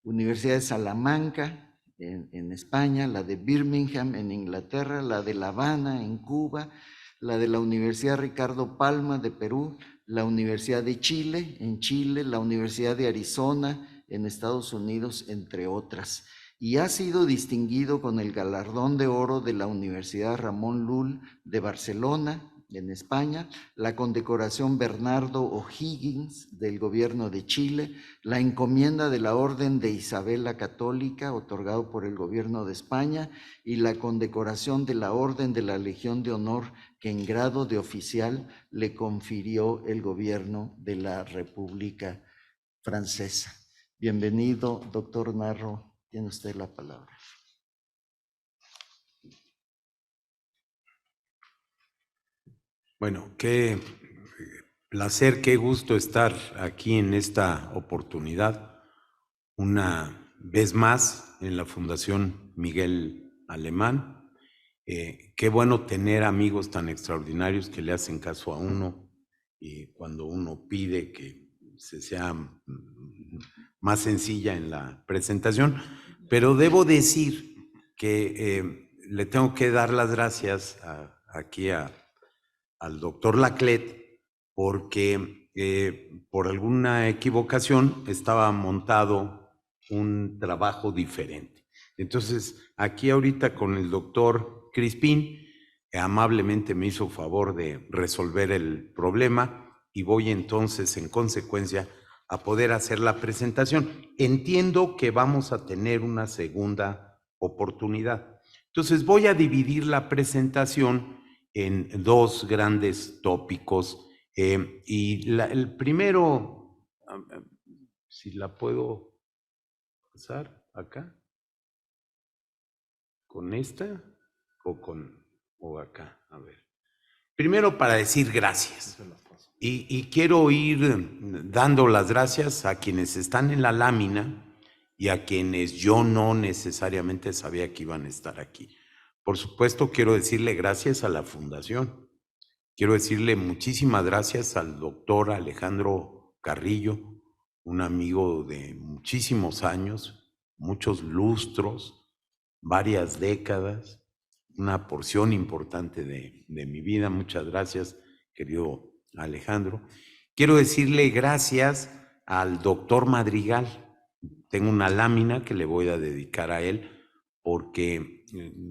Universidad de Salamanca en España, la de Birmingham en Inglaterra, la de La Habana en Cuba, la de la Universidad Ricardo Palma de Perú, la Universidad de Chile en Chile, la Universidad de Arizona en Estados Unidos, entre otras. Y ha sido distinguido con el galardón de oro de la Universidad Ramón Llull de Barcelona, en España, la condecoración Bernardo O'Higgins del gobierno de Chile, la encomienda de la Orden de Isabela Católica, otorgado por el gobierno de España, y la condecoración de la Orden de la Legión de Honor, que en grado de oficial le confirió el gobierno de la República Francesa. Bienvenido, doctor Narro, tiene usted la palabra. Bueno, qué placer, qué gusto estar aquí en esta oportunidad, una vez más en la Fundación Miguel Alemán. Qué bueno tener amigos tan extraordinarios que le hacen caso a uno y cuando uno pide que se sea más sencilla en la presentación, pero debo decir que le tengo que dar las gracias aquí al doctor Laclet, porque por alguna equivocación estaba montado un trabajo diferente. Entonces, aquí ahorita con el doctor Crispín, amablemente me hizo favor de resolver el problema y voy entonces, en consecuencia, a poder hacer la presentación. Entiendo que vamos a tener una segunda oportunidad. Entonces, voy a dividir la presentación en 2 grandes tópicos. Y el primero, si la puedo pasar acá, con esta o acá, a ver. Primero para decir gracias. Y quiero ir dando las gracias a quienes están en la lámina y a quienes yo no necesariamente sabía que iban a estar aquí. Por supuesto, quiero decirle gracias a la Fundación. Quiero decirle muchísimas gracias al doctor Alejandro Carrillo, un amigo de muchísimos años, muchos lustros, varias décadas, una porción importante de mi vida. Muchas gracias, querido Alejandro. Quiero decirle gracias al doctor Madrigal. Tengo una lámina que le voy a dedicar a él porque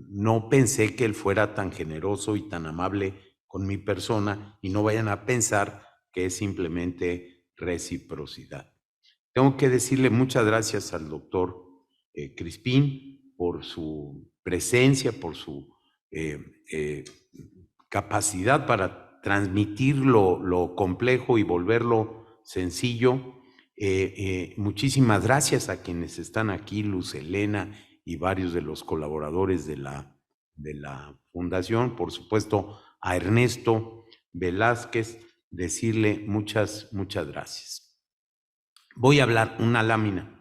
no pensé que él fuera tan generoso y tan amable con mi persona y no vayan a pensar que es simplemente reciprocidad. Tengo que decirle muchas gracias al doctor Crispín por su presencia, por su capacidad para transmitir lo complejo y volverlo sencillo. Muchísimas gracias a quienes están aquí, Luz Helena y varios de los colaboradores de la Fundación, por supuesto a Ernesto Velázquez, decirle muchas gracias. Voy a hablar una lámina.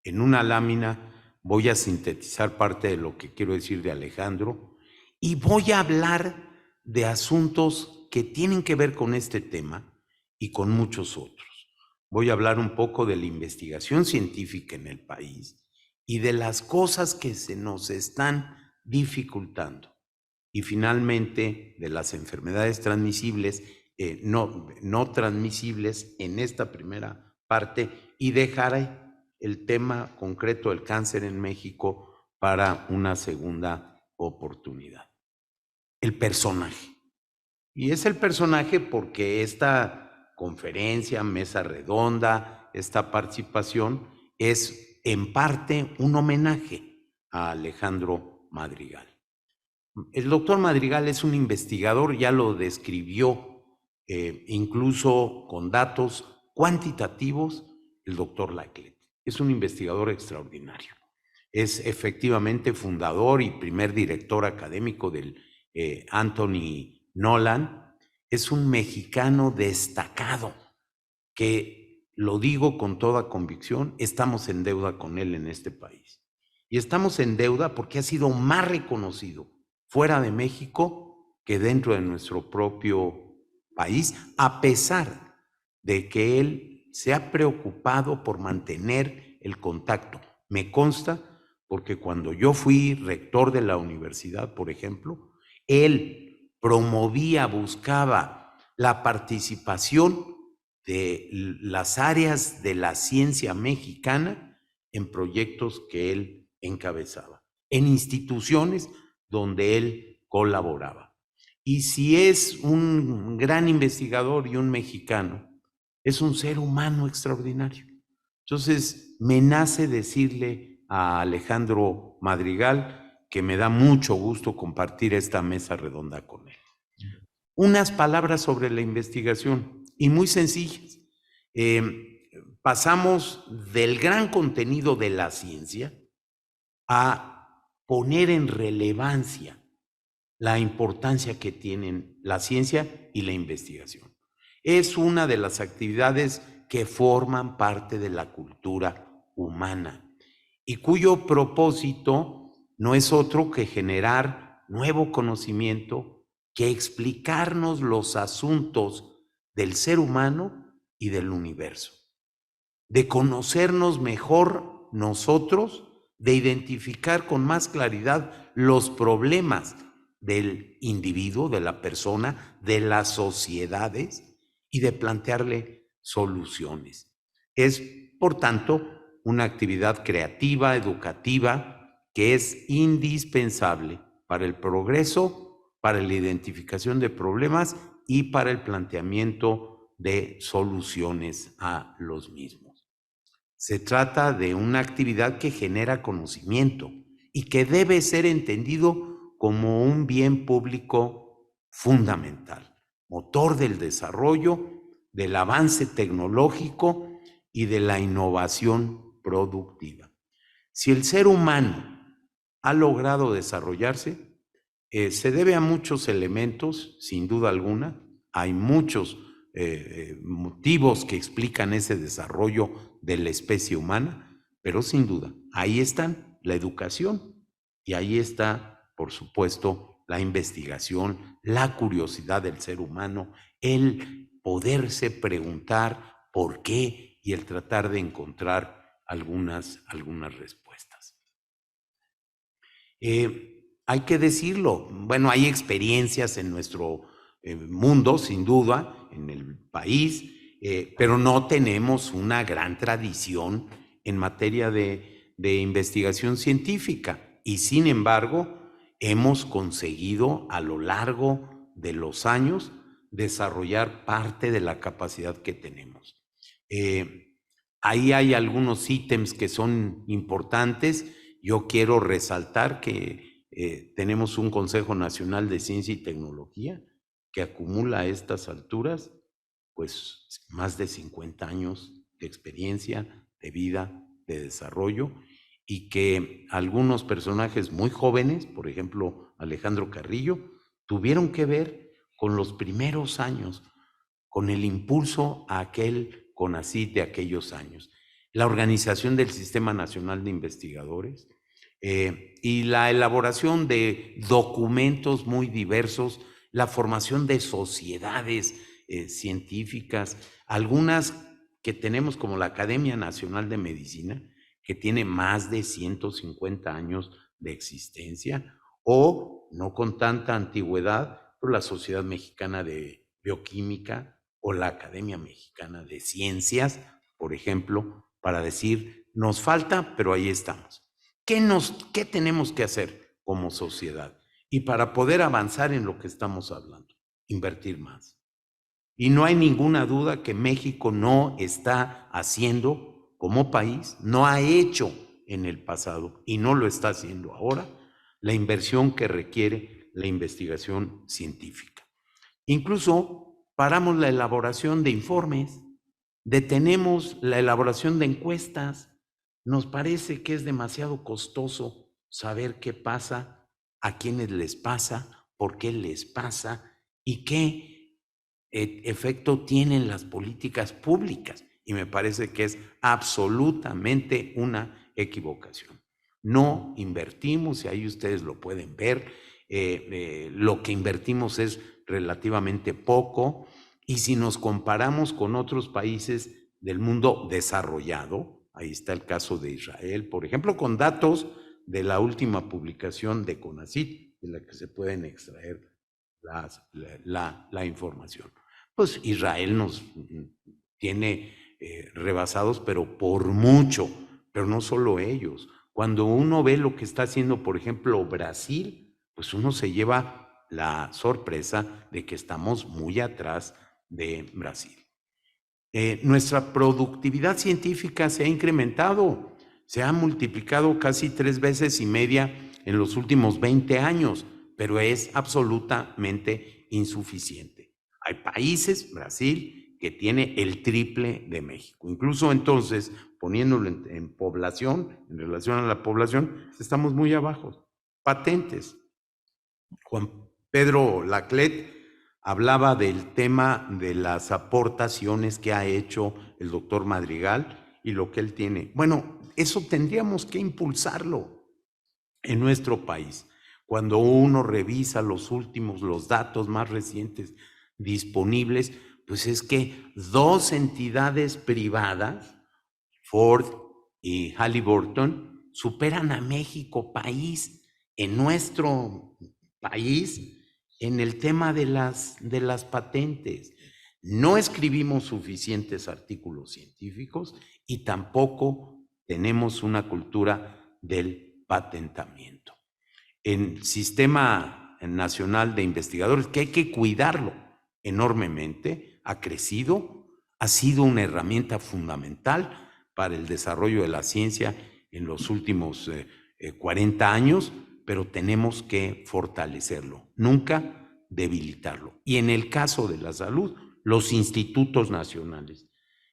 En una lámina voy a sintetizar parte de lo que quiero decir de Alejandro y voy a hablar de asuntos que tienen que ver con este tema y con muchos otros. Voy a hablar un poco de la investigación científica en el país y de las cosas que se nos están dificultando. Y finalmente, de las enfermedades transmisibles, no transmisibles en esta primera parte, y dejaré el tema concreto del cáncer en México para una segunda oportunidad. El personaje. Y es el personaje porque esta conferencia, mesa redonda, esta participación es en parte un homenaje a Alejandro Madrigal. El doctor Madrigal es un investigador, ya lo describió, incluso con datos cuantitativos, el doctor Laclet. Es un investigador extraordinario. Es efectivamente fundador y primer director académico del Anthony Nolan. Es un mexicano destacado que, lo digo con toda convicción, estamos en deuda con él en este país. Y estamos en deuda porque ha sido más reconocido fuera de México que dentro de nuestro propio país, a pesar de que él se ha preocupado por mantener el contacto. Me consta porque cuando yo fui rector de la universidad, por ejemplo, él promovía, buscaba la participación de las áreas de la ciencia mexicana en proyectos que él encabezaba, en instituciones donde él colaboraba. Y si es un gran investigador y un mexicano, es un ser humano extraordinario. Entonces, me nace decirle a Alejandro Madrigal que me da mucho gusto compartir esta mesa redonda con él. Unas palabras sobre la investigación, y muy sencillas. Pasamos del gran contenido de la ciencia a poner en relevancia la importancia que tienen la ciencia y la investigación. Es una de las actividades que forman parte de la cultura humana y cuyo propósito no es otro que generar nuevo conocimiento, que explicarnos los asuntos del ser humano y del universo, de conocernos mejor nosotros, de identificar con más claridad los problemas del individuo, de la persona, de las sociedades y de plantearle soluciones. Es, por tanto, una actividad creativa, educativa, que es indispensable para el progreso, para la identificación de problemas y para el planteamiento de soluciones a los mismos. Se trata de una actividad que genera conocimiento y que debe ser entendido como un bien público fundamental, motor del desarrollo, del avance tecnológico y de la innovación productiva. Si el ser humano ha logrado desarrollarse, se debe a muchos elementos, sin duda alguna. Hay muchos motivos que explican ese desarrollo de la especie humana, pero sin duda, ahí están la educación y ahí está, por supuesto, la investigación, la curiosidad del ser humano, el poderse preguntar por qué y el tratar de encontrar algunas respuestas. Hay que decirlo, bueno, hay experiencias en nuestro mundo, sin duda, en el país, pero no tenemos una gran tradición en materia de investigación científica. Y sin embargo, hemos conseguido a lo largo de los años desarrollar parte de la capacidad que tenemos. Ahí hay algunos ítems que son importantes. Yo quiero resaltar que tenemos un Consejo Nacional de Ciencia y Tecnología que acumula a estas alturas pues más de 50 años de experiencia, de vida, de desarrollo, y que algunos personajes muy jóvenes, por ejemplo Alejandro Carrillo, tuvieron que ver con los primeros años, con el impulso a aquel CONACYT de aquellos años, la organización del Sistema Nacional de Investigadores y la elaboración de documentos muy diversos, la formación de sociedades científicas, algunas que tenemos como la Academia Nacional de Medicina, que tiene más de 150 años de existencia, o no con tanta antigüedad, pero la Sociedad Mexicana de Bioquímica o la Academia Mexicana de Ciencias, por ejemplo, para decir, nos falta, pero ahí estamos. ¿Qué tenemos que hacer como sociedad? Y para poder avanzar en lo que estamos hablando, invertir más. Y no hay ninguna duda que México no está haciendo como país, no ha hecho en el pasado y no lo está haciendo ahora la inversión que requiere la investigación científica. Incluso paramos la elaboración de informes, detenemos la elaboración de encuestas. Nos parece que es demasiado costoso saber qué pasa, a quiénes les pasa, por qué les pasa y qué efecto tienen las políticas públicas. Y me parece que es absolutamente una equivocación. No invertimos, y ahí ustedes lo pueden ver, lo que invertimos es relativamente poco, y si nos comparamos con otros países del mundo desarrollado, ahí está el caso de Israel, por ejemplo, con datos de la última publicación de CONACYT, de la que se pueden extraer la información. Pues Israel nos tiene rebasados, pero por mucho, pero no solo ellos. Cuando uno ve lo que está haciendo, por ejemplo, Brasil, pues uno se lleva la sorpresa de que estamos muy atrás de Brasil. Nuestra productividad científica se ha incrementado, se ha multiplicado casi 3 veces y media en los últimos 20 años, pero es absolutamente insuficiente. Hay países, Brasil, que tiene el triple de México. Incluso entonces, poniéndolo en población, en relación a la población, estamos muy abajo. Patentes. Juan Pedro Laclet hablaba del tema de las aportaciones que ha hecho el doctor Madrigal y lo que él tiene. Bueno, eso tendríamos que impulsarlo en nuestro país. Cuando uno revisa los datos más recientes disponibles, pues es que 2 entidades privadas, Ford y Halliburton, superan a México país, en nuestro país, en el tema de las patentes. No escribimos suficientes artículos científicos y tampoco tenemos una cultura del patentamiento. El Sistema Nacional de Investigadores, que hay que cuidarlo enormemente, ha crecido, ha sido una herramienta fundamental para el desarrollo de la ciencia en los últimos 40 años, pero tenemos que fortalecerlo, nunca debilitarlo. Y en el caso de la salud, los institutos nacionales.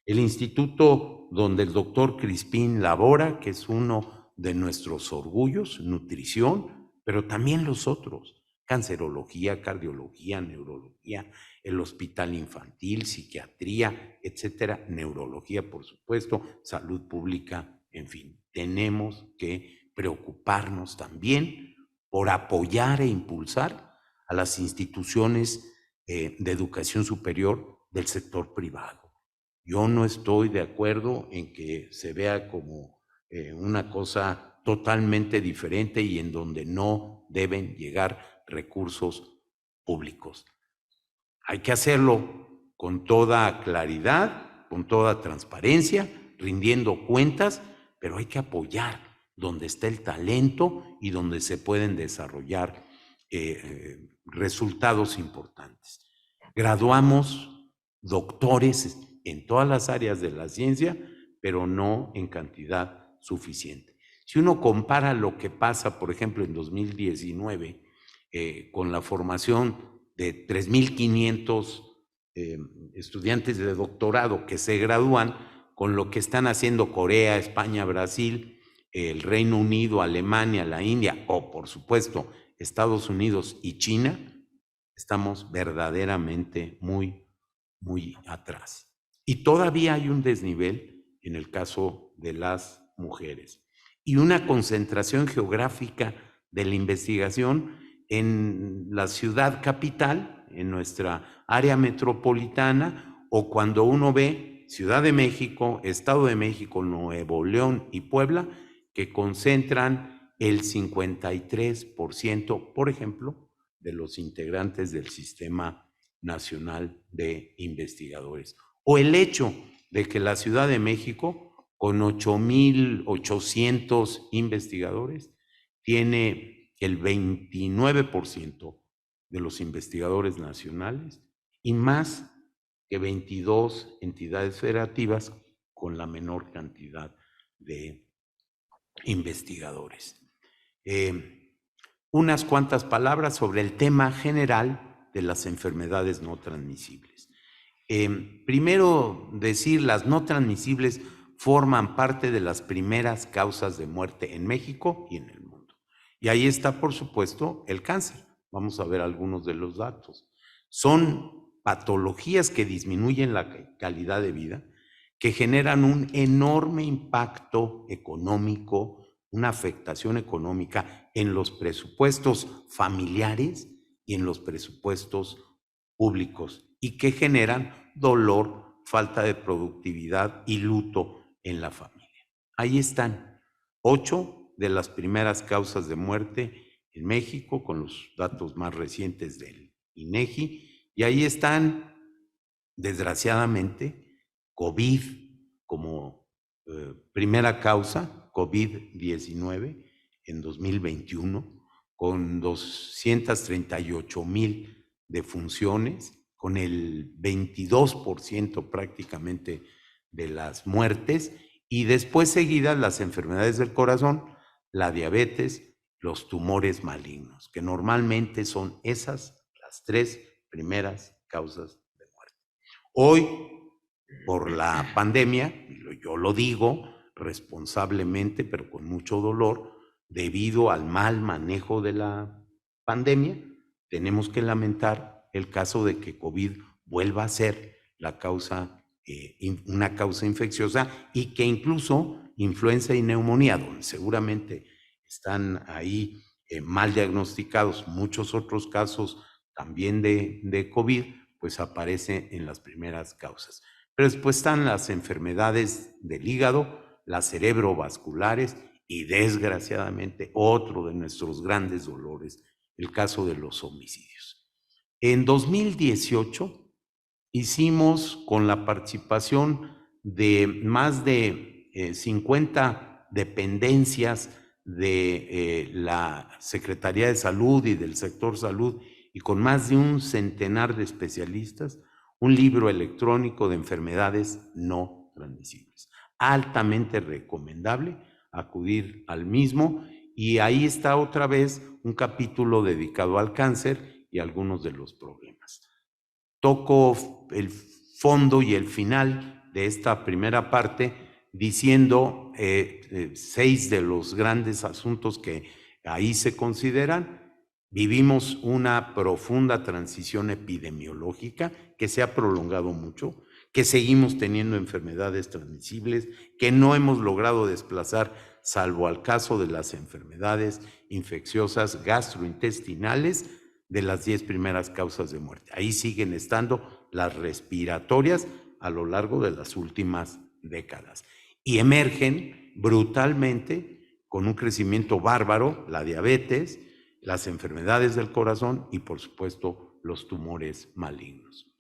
El instituto donde el doctor Crispín labora, que es uno de nuestros orgullos, nutrición, pero también los otros, cancerología, cardiología, neurología, el hospital infantil, psiquiatría, etcétera, neurología, por supuesto, salud pública, en fin, tenemos que preocuparnos también por apoyar e impulsar a las instituciones de educación superior del sector privado. Yo no estoy de acuerdo en que se vea como una cosa totalmente diferente y en donde no deben llegar recursos públicos. Hay que hacerlo con toda claridad, con toda transparencia, rindiendo cuentas, pero hay que apoyar donde está el talento y donde se pueden desarrollar resultados importantes. Graduamos doctores en todas las áreas de la ciencia, pero no en cantidad suficiente. Si uno compara lo que pasa, por ejemplo, en 2019, con la formación de 3.500 estudiantes de doctorado que se gradúan, con lo que están haciendo Corea, España, Brasil, el Reino Unido, Alemania, la India o, por supuesto, Estados Unidos y China, estamos verdaderamente muy, muy atrás. Y todavía hay un desnivel en el caso de las mujeres y una concentración geográfica de la investigación en la ciudad capital, en nuestra área metropolitana, o cuando uno ve Ciudad de México, Estado de México, Nuevo León y Puebla, que concentran el 53%, por ejemplo, de los integrantes del Sistema Nacional de Investigadores. O el hecho de que la Ciudad de México, con 8.800 investigadores, tiene el 29% de los investigadores nacionales y más que 22 entidades federativas con la menor cantidad de investigadores. Unas cuantas palabras sobre el tema general de las enfermedades no transmisibles. Primero decir, las no transmisibles forman parte de las primeras causas de muerte en México y en el mundo. Y ahí está, por supuesto, el cáncer. Vamos a ver algunos de los datos. Son patologías que disminuyen la calidad de vida, que generan un enorme impacto económico, una afectación económica en los presupuestos familiares y en los presupuestos públicos, y que generan dolor, falta de productividad y luto en la familia. Ahí están 8 de las primeras causas de muerte en México, con los datos más recientes del INEGI, y ahí están, desgraciadamente, COVID como primera causa, COVID-19 en 2021, con 238,000 defunciones, con el 22% prácticamente de las muertes, y después seguidas las enfermedades del corazón, la diabetes, los tumores malignos, que normalmente son esas las 3 primeras causas de muerte. Hoy, por la pandemia, yo lo digo responsablemente, pero con mucho dolor, debido al mal manejo de la pandemia, tenemos que lamentar el caso de que COVID vuelva a ser la causa, una causa infecciosa, y que incluso influenza y neumonía, donde seguramente están ahí mal diagnosticados muchos otros casos también de COVID, pues aparece en las primeras causas. Pero después están las enfermedades del hígado, las cerebrovasculares y, desgraciadamente, otro de nuestros grandes dolores, el caso de los homicidios. En 2018 hicimos, con la participación de más de 50 dependencias de la Secretaría de Salud y del sector salud, y con más de un centenar de especialistas, un libro electrónico de enfermedades no transmisibles. Altamente recomendable acudir al mismo, y ahí está otra vez un capítulo dedicado al cáncer y algunos de los problemas. Toco el fondo y el final de esta primera parte diciendo 6 de los grandes asuntos que ahí se consideran. Vivimos una profunda transición epidemiológica que se ha prolongado mucho, que seguimos teniendo enfermedades transmisibles, que no hemos logrado desplazar, salvo al caso de las enfermedades infecciosas gastrointestinales, de las 10 primeras causas de muerte. Ahí siguen estando las respiratorias a lo largo de las últimas décadas. Y emergen brutalmente, con un crecimiento bárbaro, la diabetes, las enfermedades del corazón y, por supuesto, los tumores malignos.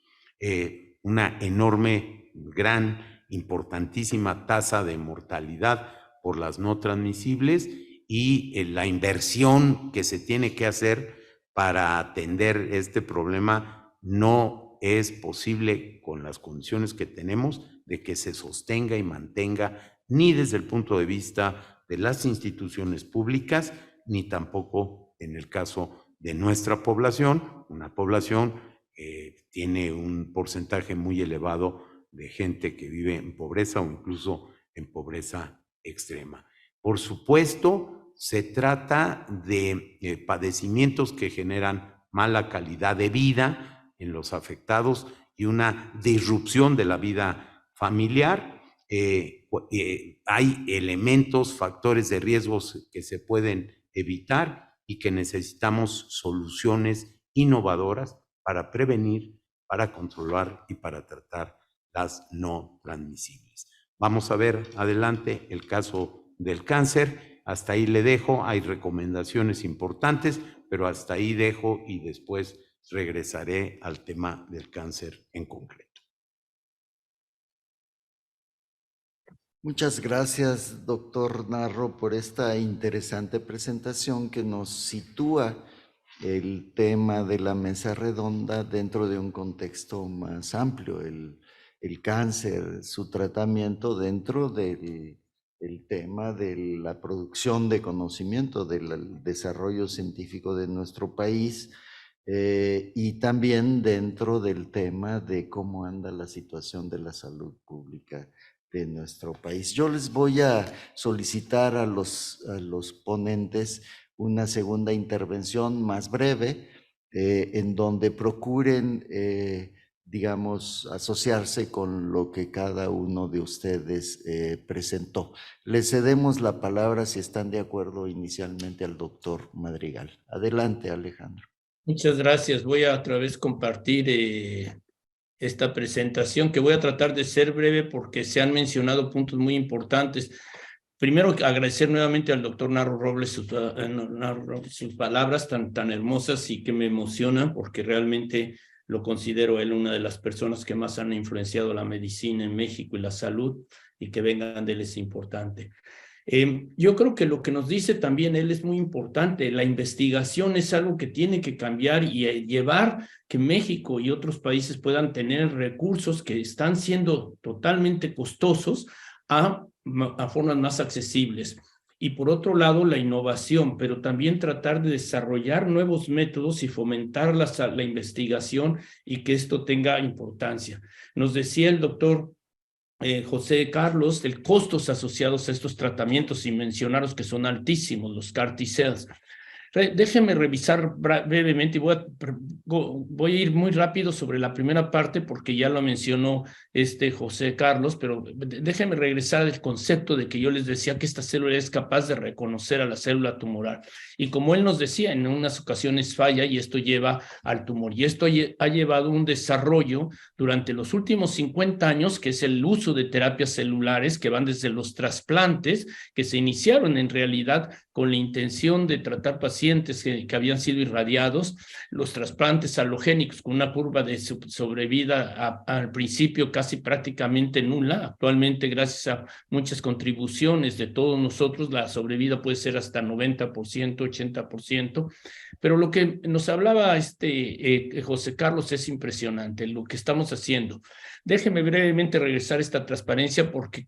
Una enorme, gran, importantísima tasa de mortalidad por las no transmisibles, y la inversión que se tiene que hacer para atender este problema no es posible con las condiciones que tenemos de que se sostenga y mantenga, ni desde el punto de vista de las instituciones públicas, ni tampoco en el caso de nuestra población, una población que tiene un porcentaje muy elevado de gente que vive en pobreza o incluso en pobreza extrema. Por supuesto, se trata de padecimientos que generan mala calidad de vida en los afectados y una disrupción de la vida familiar. Hay elementos, factores de riesgos que se pueden evitar y que necesitamos soluciones innovadoras para prevenir, para controlar y para tratar las no transmisibles. Vamos a ver adelante el caso del cáncer. Hasta ahí le dejo, hay recomendaciones importantes, pero hasta ahí dejo y después regresaré al tema del cáncer en concreto. Muchas gracias, doctor Narro, por esta interesante presentación que nos sitúa el tema de la mesa redonda dentro de un contexto más amplio, el cáncer, su tratamiento dentro del tema de la producción de conocimiento, del desarrollo científico de nuestro país, y también dentro del tema de cómo anda la situación de la salud pública de nuestro país. Yo les voy a solicitar a los ponentes una segunda intervención más breve, en donde procuren, digamos, asociarse con lo que cada uno de ustedes presentó. Les cedemos la palabra, si están de acuerdo, inicialmente al doctor Madrigal. Adelante, Alejandro. Muchas gracias. Voy a otra vez compartir esta presentación, que voy a tratar de ser breve porque se han mencionado puntos muy importantes. Primero, agradecer nuevamente al doctor Narro Robles sus palabras tan hermosas y que me emocionan, porque realmente lo considero él una de las personas que más han influenciado la medicina en México y la salud, y que vengan de él es importante. Yo creo que lo que nos dice también él es muy importante. La investigación es algo que tiene que cambiar y llevar que México y otros países puedan tener recursos que están siendo totalmente costosos a formas más accesibles. Y por otro lado, la innovación, pero también tratar de desarrollar nuevos métodos y fomentar la investigación y que esto tenga importancia. Nos decía el doctor José Carlos, el costos asociados a estos tratamientos y mencionaros que son altísimos, los CAR T-cells. Déjenme revisar brevemente y voy a ir muy rápido sobre la primera parte porque ya lo mencionó José Carlos, pero déjenme regresar al concepto de que yo les decía que esta célula es capaz de reconocer a la célula tumoral. Y como él nos decía, en unas ocasiones falla y esto lleva al tumor. Y esto ha llevado un desarrollo durante los últimos 50 años, que es el uso de terapias celulares que van desde los trasplantes, que se iniciaron en realidad con la intención de tratar pacientes que habían sido irradiados, los trasplantes halogénicos con una curva de sobrevida al principio casi prácticamente nula. Actualmente, gracias a muchas contribuciones de todos nosotros, la sobrevida puede ser hasta 90%, 80%, pero lo que nos hablaba José Carlos es impresionante, lo que estamos haciendo. Déjeme brevemente regresar a esta transparencia porque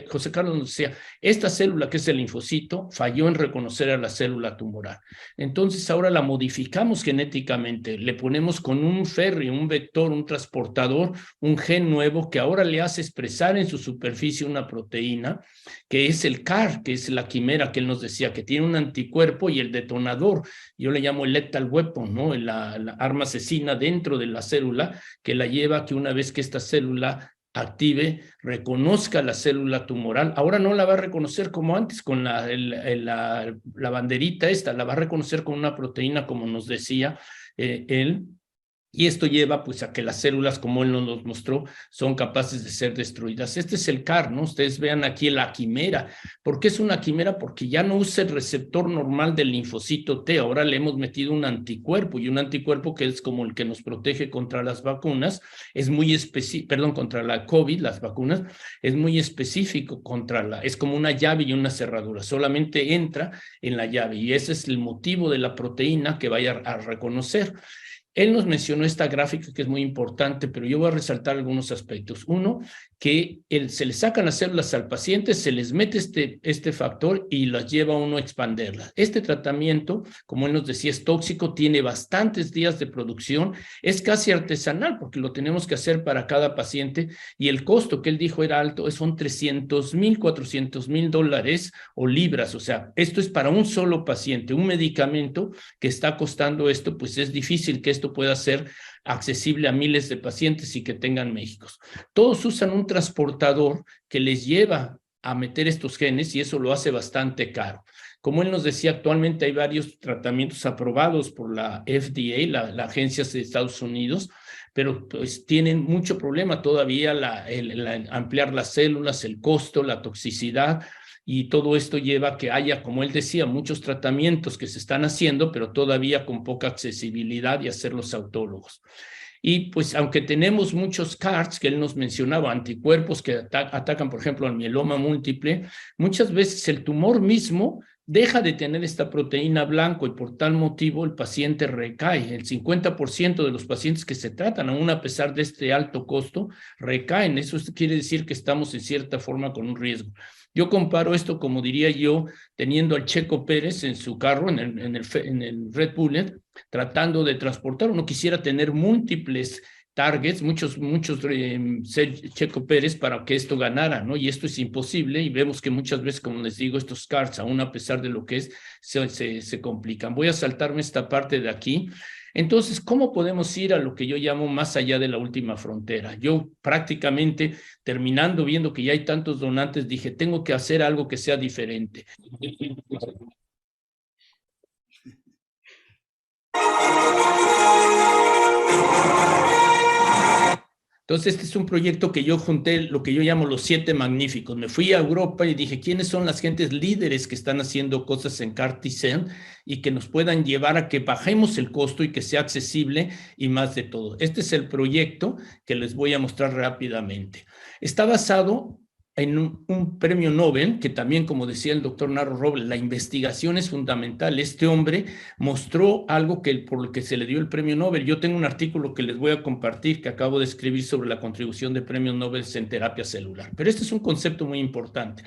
José Carlos nos decía, esta célula que es el linfocito falló en reconocer a la célula tumoral. Entonces ahora la modificamos genéticamente, le ponemos con un ferry, un vector, un transportador, un gen nuevo que ahora le hace expresar en su superficie una proteína que es el CAR, que es la quimera que él nos decía, que tiene un anticuerpo y el detonador, yo le llamo el lethal weapon, ¿no? la arma asesina dentro de la célula que la lleva a que una vez que esta célula active, reconozca la célula tumoral. Ahora no la va a reconocer como antes con la banderita esta, la va a reconocer con una proteína como nos decía él. Y esto lleva pues a que las células, como él nos mostró, son capaces de ser destruidas. Este es el CAR, ¿no? Ustedes vean aquí la quimera. ¿Por qué es una quimera? Porque ya no usa el receptor normal del linfocito T. Ahora le hemos metido un anticuerpo, y un anticuerpo que es como el que nos protege contra las vacunas, es muy específico, perdón, contra la COVID, las vacunas, es muy específico es como una llave y una cerradura. Solamente entra en la llave y ese es el motivo de la proteína que vaya a reconocer. Él nos mencionó esta gráfica que es muy importante, pero yo voy a resaltar algunos aspectos. Uno, que se le sacan las células al paciente, se les mete este factor y las lleva a uno a expanderlas. Este tratamiento, como él nos decía, es tóxico, tiene bastantes días de producción, es casi artesanal porque lo tenemos que hacer para cada paciente y el costo que él dijo era alto, son $300,000, $400,000 o libras. O sea, esto es para un solo paciente, un medicamento que está costando esto, pues es difícil que esto pueda ser accesible a miles de pacientes y que tengan Méxicos. Todos usan un transportador que les lleva a meter estos genes y eso lo hace bastante caro. Como él nos decía, actualmente hay varios tratamientos aprobados por la FDA, la agencia de Estados Unidos, pero pues tienen mucho problema todavía ampliar las células, el costo, la toxicidad, y todo esto lleva a que haya, como él decía, muchos tratamientos que se están haciendo, pero todavía con poca accesibilidad y hacerlos autólogos. Y pues aunque tenemos muchos CARs que él nos mencionaba, anticuerpos que atacan, por ejemplo, al mieloma múltiple, muchas veces el tumor mismo deja de tener esta proteína blanco y por tal motivo el paciente recae. El 50% de los pacientes que se tratan, aún a pesar de este alto costo, recaen. Eso quiere decir que estamos en cierta forma con un riesgo. Yo comparo esto, como diría yo, teniendo al Checo Pérez en su carro, en el Red Bullet, tratando de transportar. Uno quisiera tener múltiples targets, muchos Checo Pérez para que esto ganara, ¿no? Y esto es imposible y vemos que muchas veces, como les digo, estos CARs, aún a pesar de lo que es, se complican. Voy a saltarme esta parte de aquí. Entonces, ¿cómo podemos ir a lo que yo llamo más allá de la última frontera? Yo prácticamente, terminando viendo que ya hay tantos donantes, dije, tengo que hacer algo que sea diferente. Entonces, este es un proyecto que yo junté, lo que yo llamo los 7 magníficos. Me fui a Europa y dije, ¿quiénes son las gentes líderes que están haciendo cosas en CAR T-cell y que nos puedan llevar a que bajemos el costo y que sea accesible y más de todo? Este es el proyecto que les voy a mostrar rápidamente. Está basado en un premio Nobel, que también, como decía el doctor Narro Robles, la investigación es fundamental. Este hombre mostró algo por lo que se le dio el premio Nobel. Yo tengo un artículo que les voy a compartir que acabo de escribir sobre la contribución de premios Nobel en terapia celular. Pero este es un concepto muy importante.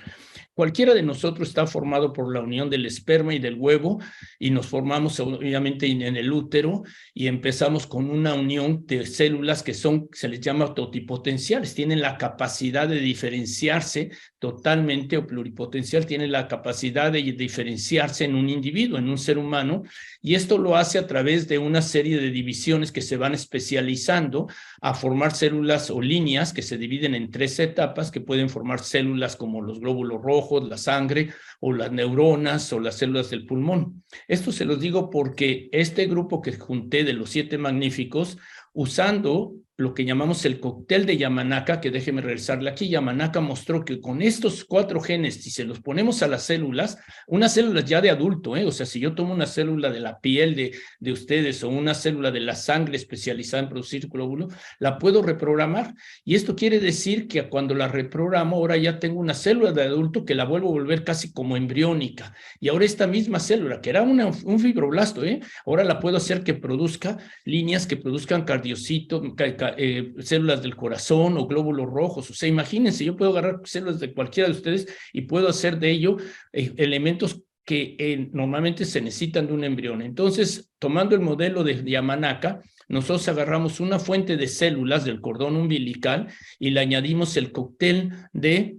Cualquiera de nosotros está formado por la unión del esperma y del huevo y nos formamos obviamente en el útero y empezamos con una unión de células que se les llama totipotenciales, tienen la capacidad de diferenciarse totalmente, o pluripotencial, tienen la capacidad de diferenciarse en un individuo, en un ser humano, y esto lo hace a través de una serie de divisiones que se van especializando a formar células o líneas que se dividen en 3 etapas que pueden formar células como los glóbulos rojos, la sangre o las neuronas o las células del pulmón. Esto se los digo porque este grupo que junté de los 7 magníficos, usando lo que llamamos el cóctel de Yamanaka, que déjeme regresarle aquí, Yamanaka mostró que con estos 4 genes, si se los ponemos a las células, unas células ya de adulto, o sea, si yo tomo una célula de la piel de ustedes o una célula de la sangre especializada en producir glóbulos, la puedo reprogramar. Y esto quiere decir que cuando la reprogramo, ahora ya tengo una célula de adulto que la vuelvo a volver casi como embriónica. Y ahora esta misma célula, que era un fibroblasto, ahora la puedo hacer que produzca líneas que produzcan cardiocitos, células del corazón o glóbulos rojos. O sea, imagínense, yo puedo agarrar células de cualquiera de ustedes y puedo hacer de ello elementos que normalmente se necesitan de un embrión. Entonces, tomando el modelo de Yamanaka, nosotros agarramos una fuente de células del cordón umbilical y le añadimos el cóctel de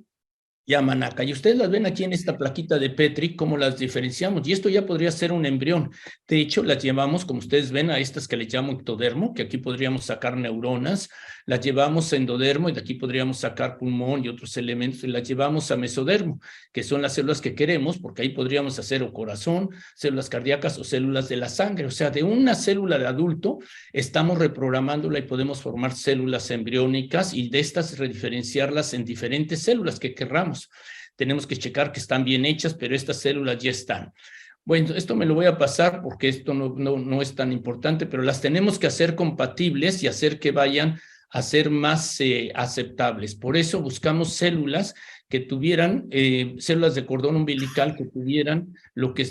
Yamanaka. Y ustedes las ven aquí en esta plaquita de Petri, cómo las diferenciamos. Y esto ya podría ser un embrión. De hecho, las llevamos, como ustedes ven, a estas que les llamo ectodermo, que aquí podríamos sacar neuronas. Las llevamos a endodermo y de aquí podríamos sacar pulmón y otros elementos. Y las llevamos a mesodermo, que son las células que queremos, porque ahí podríamos hacer o corazón, células cardíacas o células de la sangre. O sea, de una célula de adulto estamos reprogramándola y podemos formar células embriónicas y de estas rediferenciarlas en diferentes células que querramos. Tenemos que checar que están bien hechas, pero estas células ya están. Bueno, esto me lo voy a pasar porque esto no es tan importante, pero las tenemos que hacer compatibles y hacer que vayan a ser más aceptables. Por eso buscamos células que tuvieran, células de cordón umbilical que tuvieran lo que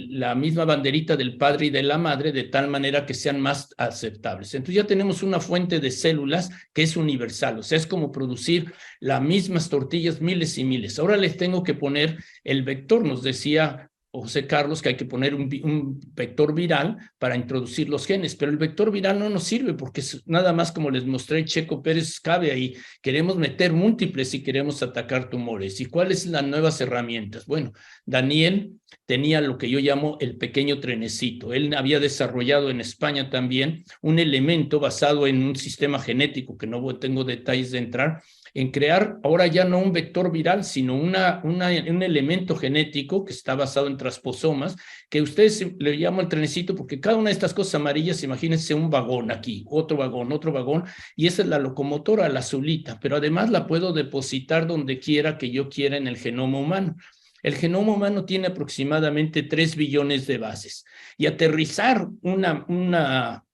la misma banderita del padre y de la madre, de tal manera que sean más aceptables. Entonces ya tenemos una fuente de células que es universal, o sea, es como producir las mismas tortillas, miles y miles. Ahora les tengo que poner el vector, nos decía José Carlos que hay que poner un vector viral para introducir los genes, pero el vector viral no nos sirve porque es nada más, como les mostré, Checo Pérez cabe ahí. Queremos meter múltiples y queremos atacar tumores. ¿Y cuáles son las nuevas herramientas? Bueno, Daniel tenía lo que yo llamo el pequeño trenecito. Él había desarrollado en España también un elemento basado en un sistema genético, que no tengo detalles de entrar, en crear ahora ya no un vector viral, sino un elemento genético que está basado en transposomas, que ustedes le llaman el trenecito porque cada una de estas cosas amarillas, imagínense un vagón aquí, otro vagón, y esa es la locomotora, la azulita, pero además la puedo depositar donde quiera que yo quiera en el genoma humano. El genoma humano tiene aproximadamente 3 billones de bases, y aterrizar una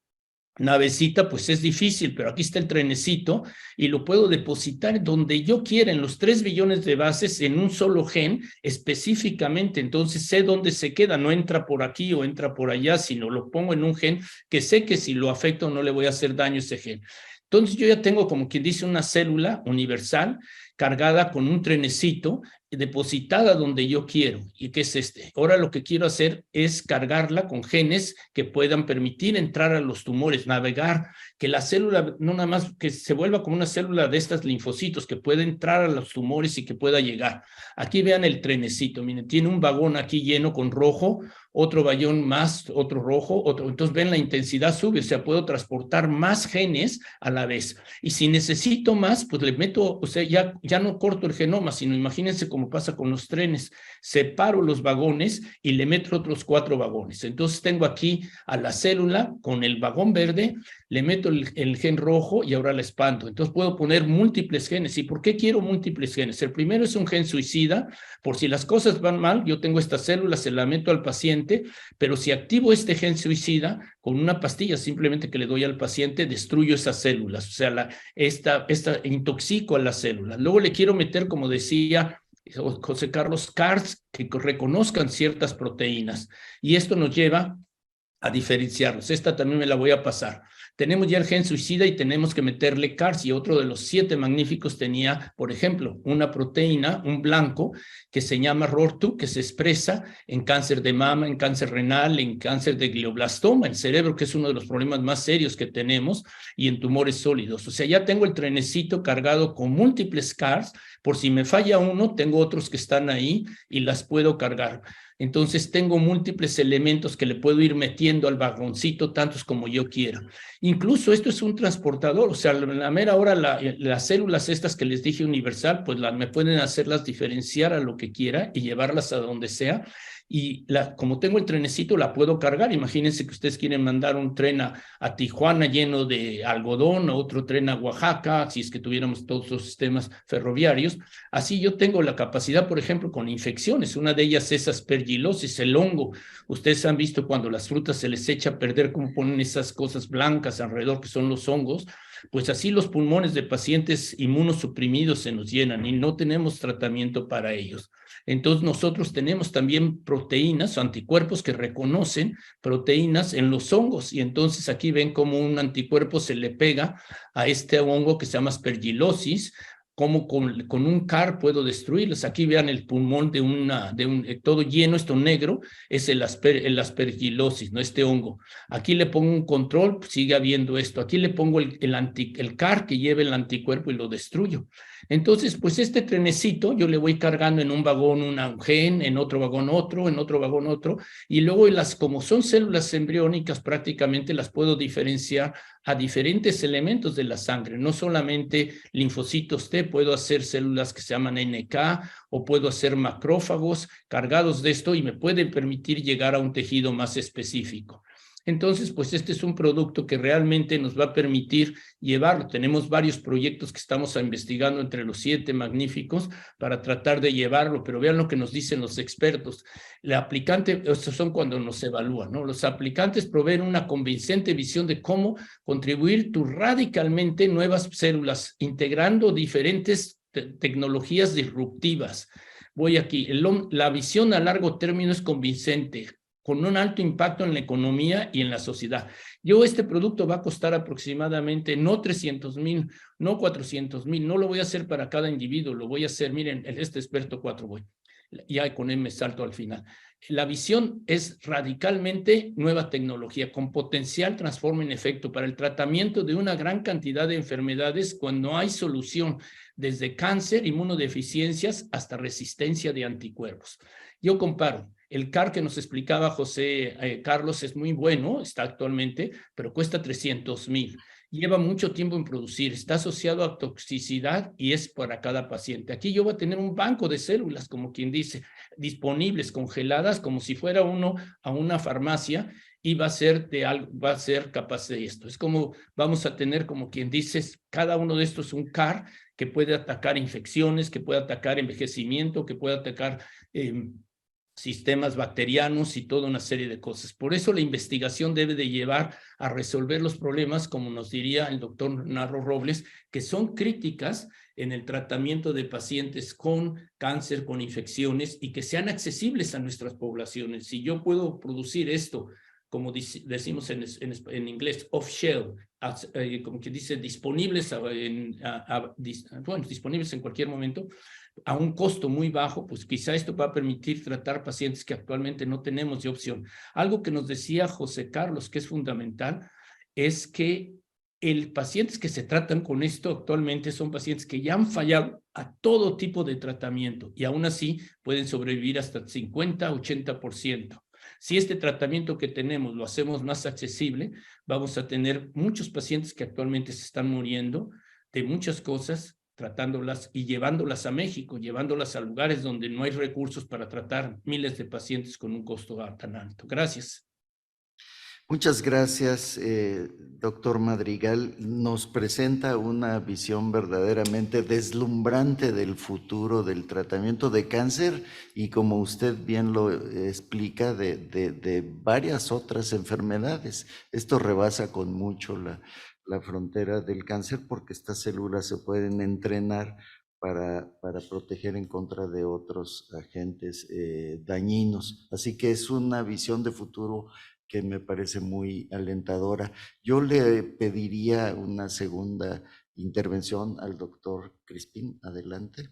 navecita, pues es difícil, pero aquí está el trenecito y lo puedo depositar donde yo quiera, en los 3 billones de bases, en un solo gen específicamente. Entonces sé dónde se queda, no entra por aquí o entra por allá, sino lo pongo en un gen que sé que si lo afecto no le voy a hacer daño a ese gen. Entonces yo ya tengo, como quien dice, una célula universal cargada con un trenecito, depositada donde yo quiero. ¿Y qué es este? Ahora lo que quiero hacer es cargarla con genes que puedan permitir entrar a los tumores, navegar, que la célula no nada más que se vuelva como una célula de estas linfocitos, que pueda entrar a los tumores y que pueda llegar. Aquí vean el trenecito, miren, tiene un vagón aquí lleno con rojo, otro vagón más, otro rojo, otro. Entonces ven, la intensidad sube, o sea, puedo transportar más genes a la vez. Y si necesito más, pues le meto, o sea, ya no corto el genoma, sino imagínense cómo pasa con los trenes, separo los vagones y le meto otros 4 vagones. Entonces tengo aquí a la célula con el vagón verde, le meto el gen rojo y ahora la expando. Entonces puedo poner múltiples genes. ¿Y por qué quiero múltiples genes? El primero es un gen suicida, por si las cosas van mal, yo tengo esta célula, se la meto al paciente, pero si activo este gen suicida con una pastilla simplemente que le doy al paciente, destruyo esas células, o sea, intoxico a las células. Luego le quiero meter, como decía José Carlos, CARs que reconozcan ciertas proteínas, y esto nos lleva a diferenciarlos. Esta también me la voy a pasar. Tenemos ya el gen suicida y tenemos que meterle CARs, y otro de los 7 magníficos tenía, por ejemplo, una proteína, un blanco, que se llama ROR2, que se expresa en cáncer de mama, en cáncer renal, en cáncer de glioblastoma, el cerebro, que es uno de los problemas más serios que tenemos, y en tumores sólidos. O sea, ya tengo el trenecito cargado con múltiples CARs, por si me falla uno, tengo otros que están ahí y las puedo cargar. Entonces tengo múltiples elementos que le puedo ir metiendo al vagoncito, tantos como yo quiera. Incluso esto es un transportador, o sea, la mera hora las células estas que les dije universal, pues me pueden hacerlas diferenciar a lo que quiera y llevarlas a donde sea. Y como tengo el trenecito, la puedo cargar. Imagínense que ustedes quieren mandar un tren a Tijuana lleno de algodón, o otro tren a Oaxaca, si es que tuviéramos todos los sistemas ferroviarios. Así yo tengo la capacidad, por ejemplo, con infecciones. Una de ellas es aspergilosis, el hongo. Ustedes han visto cuando las frutas se les echa a perder, cómo ponen esas cosas blancas alrededor, que son los hongos. Pues así los pulmones de pacientes inmunosuprimidos se nos llenan y no tenemos tratamiento para ellos. Entonces nosotros tenemos también proteínas o anticuerpos que reconocen proteínas en los hongos, y entonces aquí ven cómo un anticuerpo se le pega a este hongo que se llama aspergilosis, cómo con un CAR puedo destruirlos. Aquí vean el pulmón todo lleno, esto negro, es el aspergilosis, ¿no? Este hongo. Aquí le pongo un control, sigue habiendo esto. Aquí le pongo el CAR que lleva el anticuerpo y lo destruyo. Entonces, pues este trenecito yo le voy cargando en un vagón un gen, en otro vagón otro, en otro vagón otro, y luego como son células embriónicas, prácticamente las puedo diferenciar a diferentes elementos de la sangre, no solamente linfocitos T, puedo hacer células que se llaman NK, o puedo hacer macrófagos cargados de esto, y me pueden permitir llegar a un tejido más específico. Entonces, pues este es un producto que realmente nos va a permitir llevarlo. Tenemos varios proyectos que estamos investigando entre los 7 magníficos para tratar de llevarlo, pero vean lo que nos dicen los expertos. El aplicante, estos son cuando nos evalúan, ¿no? Los aplicantes proveen una convincente visión de cómo contribuir radicalmente nuevas células, integrando diferentes tecnologías disruptivas. Voy aquí, la visión a largo término es convincente, con un alto impacto en la economía y en la sociedad. Este producto va a costar aproximadamente no 300,000, no 400,000, no lo voy a hacer para cada individuo, lo voy a hacer, miren, este experto 4 voy, ya con él me salto al final. La visión es radicalmente nueva tecnología, con potencial transforma en efecto para el tratamiento de una gran cantidad de enfermedades cuando hay solución, desde cáncer, inmunodeficiencias, hasta resistencia de anticuerpos. Yo comparo, el CAR que nos explicaba José Carlos es muy bueno, está actualmente, pero cuesta 300,000. Lleva mucho tiempo en producir, está asociado a toxicidad y es para cada paciente. Aquí yo voy a tener un banco de células, como quien dice, disponibles, congeladas, como si fuera uno a una farmacia, y va a ser capaz de esto. Es como vamos a tener, como quien dice, cada uno de estos un CAR que puede atacar infecciones, que puede atacar envejecimiento, que puede atacar sistemas bacterianos y toda una serie de cosas. Por eso la investigación debe de llevar a resolver los problemas, como nos diría el doctor Narro Robles, que son críticas en el tratamiento de pacientes con cáncer, con infecciones, y que sean accesibles a nuestras poblaciones. Si yo puedo producir esto, como decimos en inglés, off-shelf, como que dice, disponibles disponibles en cualquier momento, a un costo muy bajo, pues quizá esto va a permitir tratar pacientes que actualmente no tenemos de opción. Algo que nos decía José Carlos, que es fundamental, es que pacientes que se tratan con esto actualmente son pacientes que ya han fallado a todo tipo de tratamiento y aún así pueden sobrevivir hasta 50, 80%. Si este tratamiento que tenemos lo hacemos más accesible, vamos a tener muchos pacientes que actualmente se están muriendo de muchas cosas, tratándolas y llevándolas a México, llevándolas a lugares donde no hay recursos para tratar miles de pacientes con un costo tan alto. Gracias. Muchas gracias, doctor Madrigal. Nos presenta una visión verdaderamente deslumbrante del futuro del tratamiento de cáncer y, como usted bien lo explica, de varias otras enfermedades. Esto rebasa con mucho la frontera del cáncer, porque estas células se pueden entrenar para proteger en contra de otros agentes dañinos. Así que es una visión de futuro que me parece muy alentadora. Yo le pediría una segunda intervención al doctor Crispín. Adelante.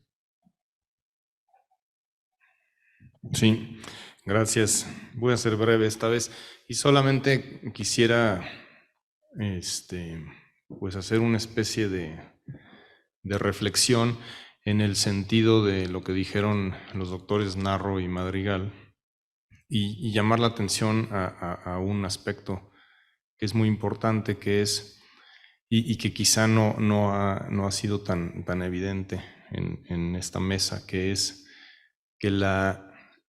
Sí, gracias. Voy a ser breve esta vez y solamente quisiera pues hacer una especie de reflexión en el sentido de lo que dijeron los doctores Narro y Madrigal y llamar la atención a un aspecto que es muy importante, que es, y que quizá no ha sido tan evidente en esta mesa, que es que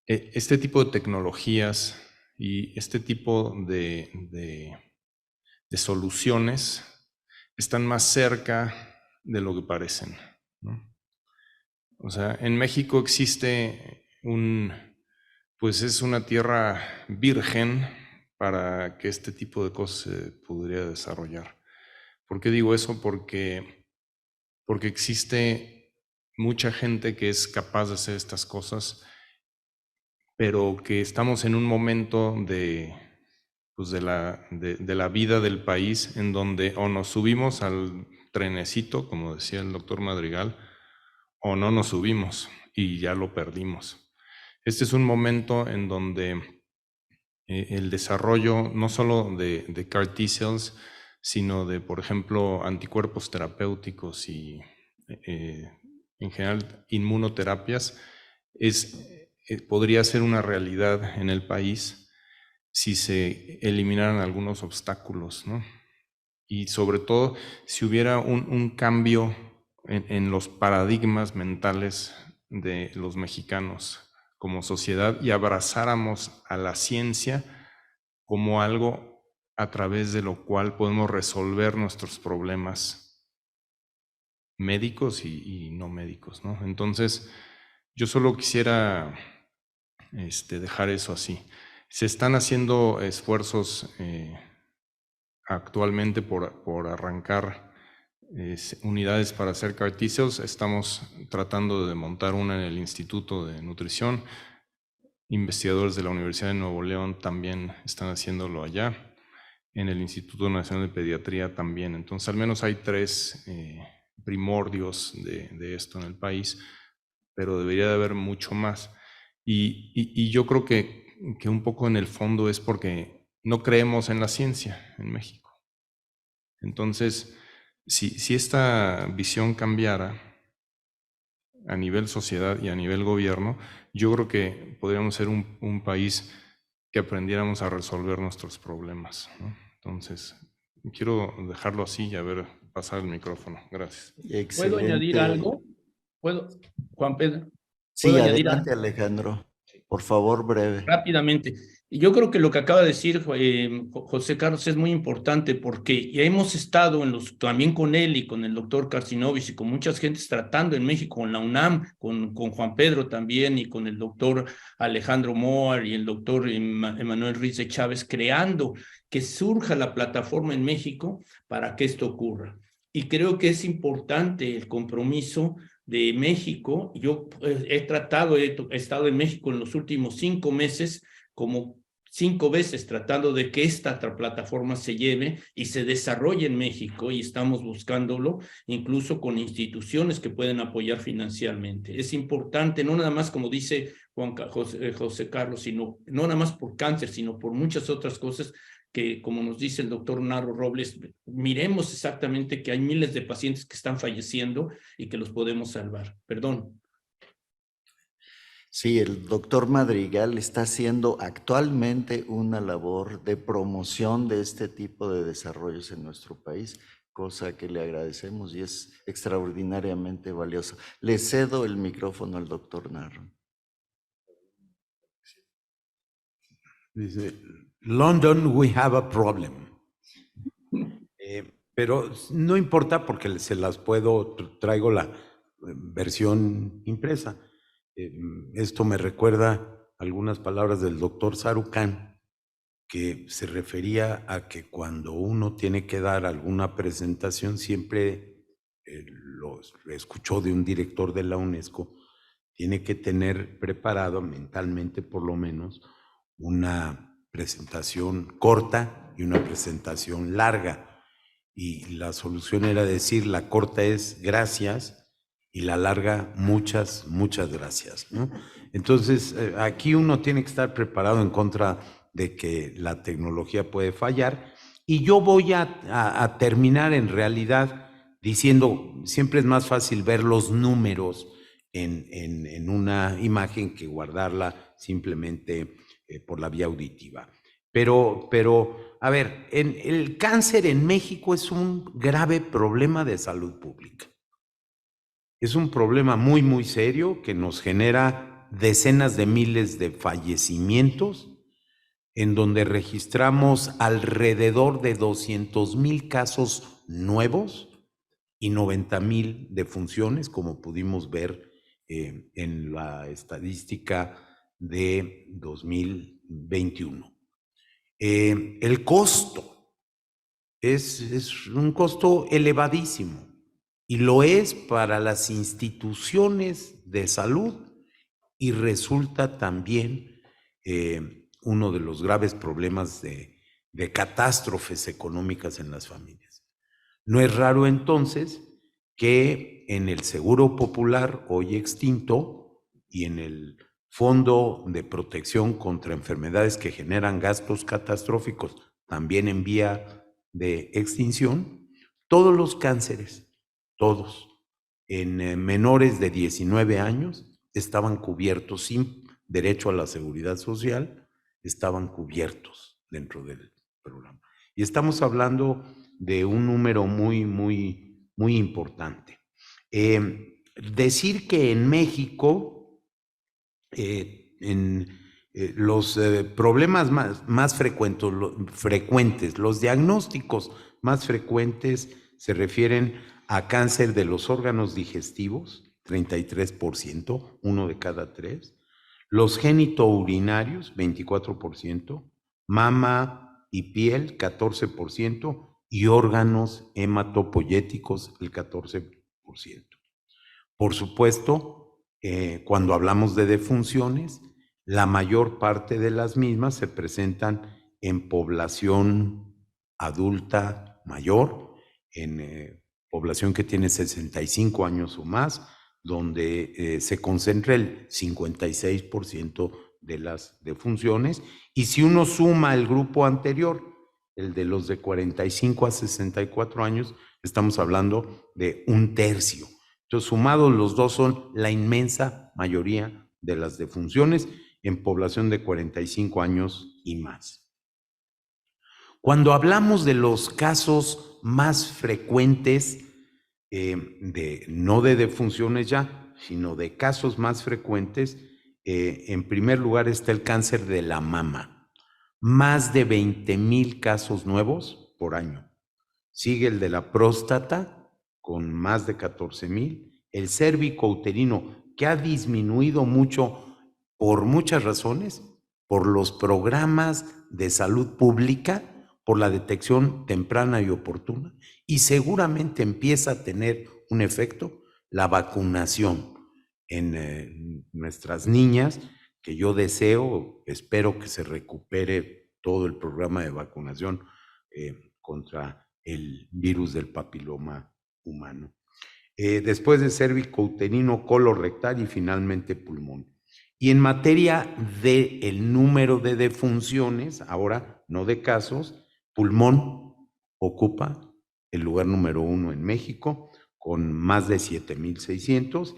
este tipo de tecnologías y este tipo de soluciones están más cerca de lo que parecen, ¿no? O sea, en México existe pues es una tierra virgen para que este tipo de cosas se pudiera desarrollar. ¿Por qué digo eso? Porque existe mucha gente que es capaz de hacer estas cosas, pero que estamos en un momento de la vida del país en donde o nos subimos al trenecito, como decía el doctor Madrigal, o no nos subimos y ya lo perdimos. Este es un momento en donde el desarrollo no solo de CAR T-cells, sino de, por ejemplo, anticuerpos terapéuticos y en general inmunoterapias, podría ser una realidad en el país si se eliminaran algunos obstáculos, ¿no? Y sobre todo si hubiera un cambio en los paradigmas mentales de los mexicanos como sociedad y abrazáramos a la ciencia como algo a través de lo cual podemos resolver nuestros problemas médicos y no médicos, ¿no? Entonces, yo solo quisiera dejar eso así. Se están haciendo esfuerzos actualmente por arrancar unidades para hacer CAR T-cells. Estamos tratando de montar una en el Instituto de Nutrición. Investigadores de la Universidad de Nuevo León también están haciéndolo allá. En el Instituto Nacional de Pediatría también. Entonces, al menos hay 3 primordios de esto en el país, pero debería de haber mucho más. Y yo creo que un poco en el fondo es porque no creemos en la ciencia en México. Entonces, si esta visión cambiara a nivel sociedad y a nivel gobierno, yo creo que podríamos ser un país que aprendiéramos a resolver nuestros problemas, ¿no? Entonces, quiero dejarlo así y a ver, pasar el micrófono. Gracias. ¿Puedo añadir algo? ¿Puedo, Juan Pedro? Sí, ¿Puedo añadir adelante, algo? Alejandro. Por favor, breve. Rápidamente. Y yo creo que lo que acaba de decir José Carlos es muy importante porque ya hemos estado también con él y con el doctor Carcinovich y con muchas gentes tratando en México, con la UNAM, con Juan Pedro también y con el doctor Alejandro Moar y el doctor Emanuel Ruiz de Chávez, creando que surja la plataforma en México para que esto ocurra. Y creo que es importante el compromiso de México. Yo he estado en México en los últimos 5 meses, como 5 veces tratando de que esta plataforma se lleve y se desarrolle en México, y estamos buscándolo incluso con instituciones que pueden apoyar financieramente. Es importante, no nada más como dice José Carlos, sino no nada más por cáncer, sino por muchas otras cosas que, como nos dice el doctor Narro Robles, miremos exactamente que hay miles de pacientes que están falleciendo y que los podemos salvar. Perdón. Sí, el doctor Madrigal está haciendo actualmente una labor de promoción de este tipo de desarrollos en nuestro país, cosa que le agradecemos y es extraordinariamente valiosa. Le cedo el micrófono al doctor Narro. Dice, London, we have a problem. Pero no importa porque se las traigo la versión impresa. Esto me recuerda algunas palabras del doctor Sarucán, que se refería a que cuando uno tiene que dar alguna presentación, siempre lo escuchó de un director de la UNESCO, tiene que tener preparado mentalmente por lo menos una presentación corta y una presentación larga. Y la solución era decir, la corta es gracias y la larga muchas, muchas gracias, ¿no? Entonces, aquí uno tiene que estar preparado en contra de que la tecnología puede fallar. Y yo voy a terminar en realidad diciendo, siempre es más fácil ver los números en una imagen que guardarla simplemente por la vía auditiva. Pero, a ver, el cáncer en México es un grave problema de salud pública. Es un problema muy, muy serio que nos genera decenas de miles de fallecimientos, en donde registramos alrededor de 200,000 casos nuevos y 90,000 defunciones, como pudimos ver en la estadística de 2021. El costo es un costo elevadísimo y lo es para las instituciones de salud y resulta también uno de los graves problemas de catástrofes económicas en las familias. No es raro entonces que en el Seguro Popular, hoy extinto, y en el Fondo de Protección contra Enfermedades que generan gastos catastróficos, también en vía de extinción, todos los cánceres, todos, en menores de 19 años, estaban cubiertos sin derecho a la seguridad social, estaban cubiertos dentro del programa. Y estamos hablando de un número muy, muy, muy importante. Decir que en México, en Los problemas más frecuentes, los diagnósticos más frecuentes se refieren a cáncer de los órganos digestivos, 33%, 1 de cada 3, los genitourinarios, 24%, mama y piel, 14%, y órganos hematopoyéticos, el 14%. Por supuesto, cuando hablamos de defunciones, la mayor parte de las mismas se presentan en población adulta mayor, en población que tiene 65 años o más, donde se concentra el 56% de las defunciones. Y si uno suma el grupo anterior, el de los de 45 a 64 años, estamos hablando de 1/3. Entonces, sumados los dos son la inmensa mayoría de las defunciones en población de 45 años y más. Cuando hablamos de los casos más frecuentes, no de defunciones ya, sino de casos más frecuentes, en primer lugar está el cáncer de la mama. Más de 20,000 casos nuevos por año. Sigue el de la próstata, con más de 14,000. El cérvico-uterino, que ha disminuido mucho por muchas razones, por los programas de salud pública, por la detección temprana y oportuna, y seguramente empieza a tener un efecto la vacunación en nuestras niñas, que yo espero que se recupere todo el programa de vacunación contra el virus del papiloma humano. Después de cérvico-uterino, colorectal y finalmente pulmón. Y en materia del número de defunciones, ahora no de casos, pulmón ocupa el lugar número 1 en México, con más de 7,600.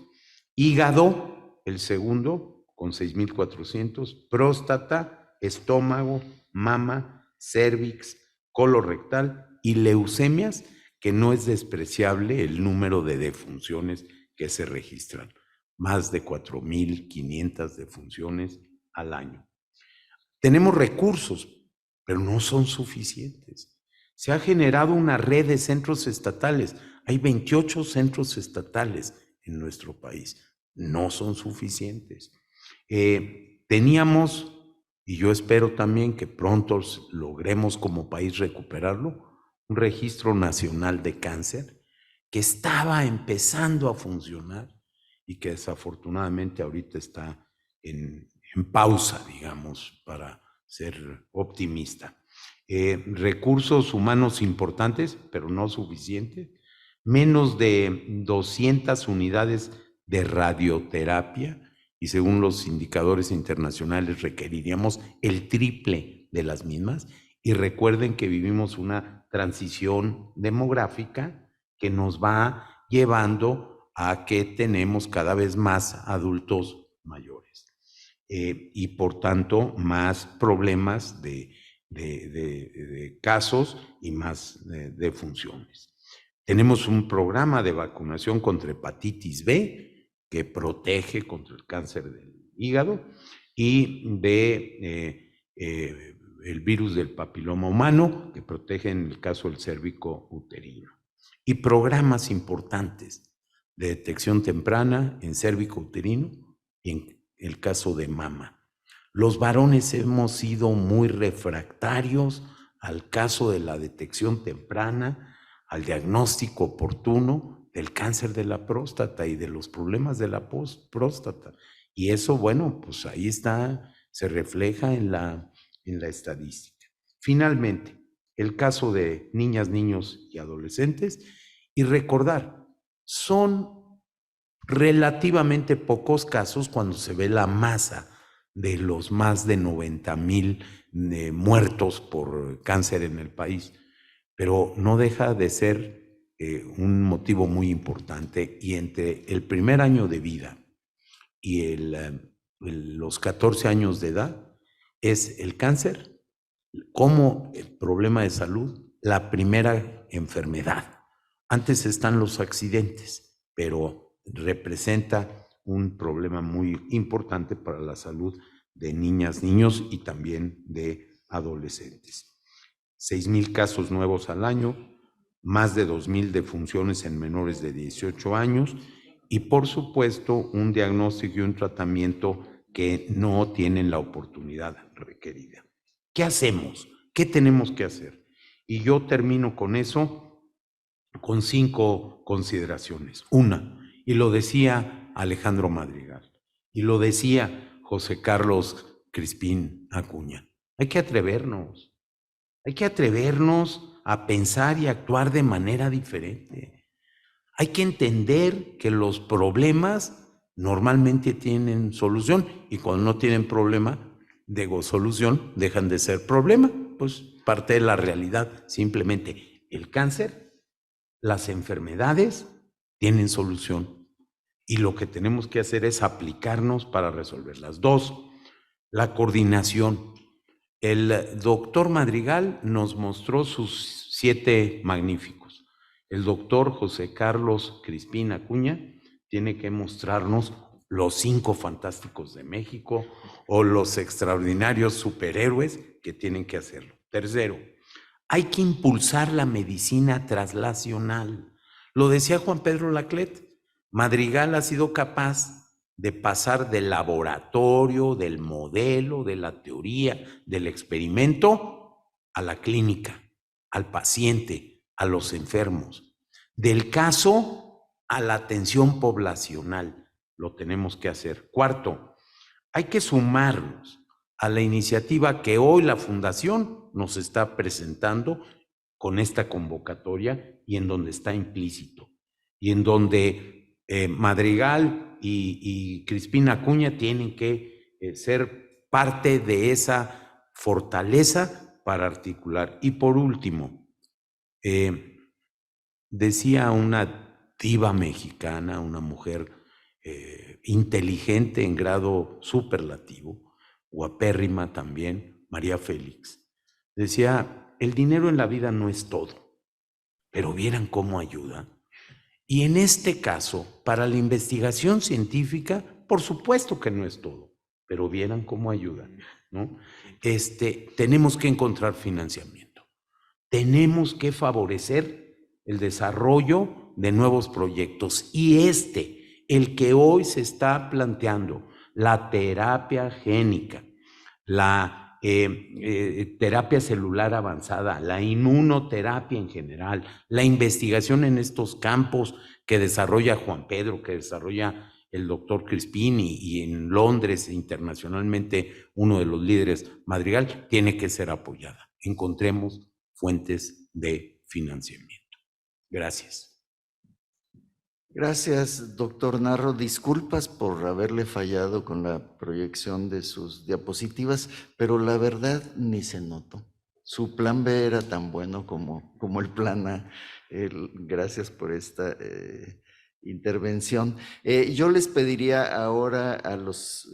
Hígado, el segundo, con 6,400. Próstata, estómago, mama, cérvix, colorectal y leucemias, que no es despreciable el número de defunciones que se registran. Más de 4,500 defunciones al año. Tenemos recursos, pero no son suficientes. Se ha generado una red de centros estatales. Hay 28 centros estatales en nuestro país. No son suficientes. Teníamos, y yo espero también que pronto logremos como país recuperarlo, un registro nacional de cáncer que estaba empezando a funcionar y que desafortunadamente ahorita está en pausa, digamos, para ser optimista. Recursos humanos importantes, pero no suficientes. Menos de 200 unidades de radioterapia y según los indicadores internacionales requeriríamos el triple de las mismas. Y recuerden que vivimos una transición demográfica que nos va llevando a que tenemos cada vez más adultos mayores y por tanto más problemas de casos y más defunciones. Tenemos un programa de vacunación contra hepatitis B que protege contra el cáncer del hígado y el virus del papiloma humano, que protege en el caso del cérvico uterino. Y programas importantes de detección temprana en cérvico uterino y en el caso de mama. Los varones hemos sido muy refractarios al caso de la detección temprana, al diagnóstico oportuno del cáncer de la próstata y de los problemas de la próstata. Y eso, bueno, pues ahí está, se refleja en la estadística. Finalmente, el caso de niñas, niños y adolescentes, y recordar, son relativamente pocos casos cuando se ve la masa de los más de 90,000 muertos por cáncer en el país, pero no deja de ser un motivo muy importante, y entre el primer año de vida y los 14 años de edad es el cáncer como el problema de salud, la primera enfermedad. Antes están los accidentes, pero representa un problema muy importante para la salud de niñas, niños y también de adolescentes. 6,000 casos nuevos al año, más de 2,000 defunciones en menores de 18 años y, por supuesto, un diagnóstico y un tratamiento que no tienen la oportunidad requerida. ¿Qué hacemos? ¿Qué tenemos que hacer? Y yo termino con eso, con 5 consideraciones. Una, y lo decía Alejandro Madrigal, y lo decía José Carlos Crispín Acuña, hay que atrevernos a pensar y actuar de manera diferente. Hay que entender que los problemas normalmente tienen solución y cuando no tienen problema, solución, dejan de ser problema. Pues parte de la realidad, simplemente el cáncer, las enfermedades tienen solución y lo que tenemos que hacer es aplicarnos para resolverlas. 2, la coordinación. El doctor Madrigal nos mostró sus 7 magníficos. El doctor José Carlos Crispín Acuña tiene que mostrarnos los 5 fantásticos de México o los extraordinarios superhéroes que tienen que hacerlo. Tercero, hay que impulsar la medicina traslacional. Lo decía Juan Pedro Laclet, Madrigal ha sido capaz de pasar del laboratorio, del modelo, de la teoría, del experimento, a la clínica, al paciente, a los enfermos. Del caso a la atención poblacional. Lo tenemos que hacer. Cuarto, hay que sumarnos a la iniciativa que hoy la Fundación nos está presentando con esta convocatoria y en donde está implícito y en donde Madrigal y Crispín Acuña tienen que ser parte de esa fortaleza para articular. Y por último, decía una diva mexicana, una mujer inteligente en grado superlativo, guapérrima también, María Félix, decía, el dinero en la vida no es todo, pero vieran cómo ayuda. Y en este caso, para la investigación científica, por supuesto que no es todo, pero vieran cómo ayuda, ¿no? Tenemos que encontrar financiamiento, tenemos que favorecer el desarrollo de nuevos proyectos y el que hoy se está planteando, la terapia génica, la terapia celular avanzada, la inmunoterapia en general, la investigación en estos campos que desarrolla Juan Pedro, que desarrolla el doctor Crispín y en Londres internacionalmente uno de los líderes, Madrigal, tiene que ser apoyada. Encontremos fuentes de financiamiento. Gracias. Gracias, doctor Narro. Disculpas por haberle fallado con la proyección de sus diapositivas, pero la verdad ni se notó. Su plan B era tan bueno como el plan A. Gracias por esta intervención. Yo les pediría ahora a los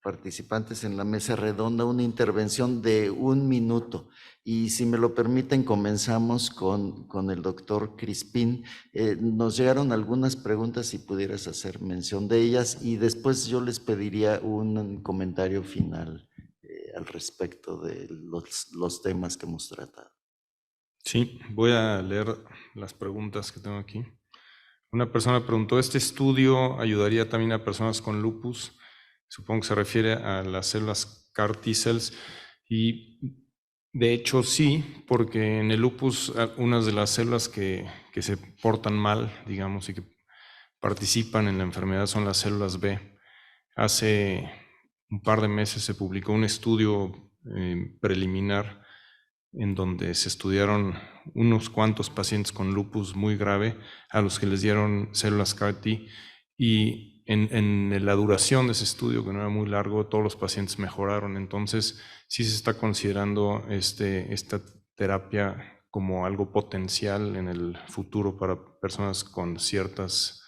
participantes en la mesa redonda una intervención de 1 minuto. Y si me lo permiten, comenzamos con el doctor Crispín. Nos llegaron algunas preguntas, si pudieras hacer mención de ellas, y después yo les pediría un comentario final al respecto de los temas que hemos tratado. Sí, voy a leer las preguntas que tengo aquí. Una persona preguntó, ¿este estudio ayudaría también a personas con lupus? Supongo que se refiere a las células CAR T-cells y de hecho sí, porque en el lupus unas de las células que se portan mal, digamos, y que participan en la enfermedad son las células B. Hace un par de meses se publicó un estudio preliminar en donde se estudiaron unos cuantos pacientes con lupus muy grave a los que les dieron células CAR T y en la duración de ese estudio, que no era muy largo, todos los pacientes mejoraron. Entonces sí se está considerando esta terapia como algo potencial en el futuro para personas con ciertos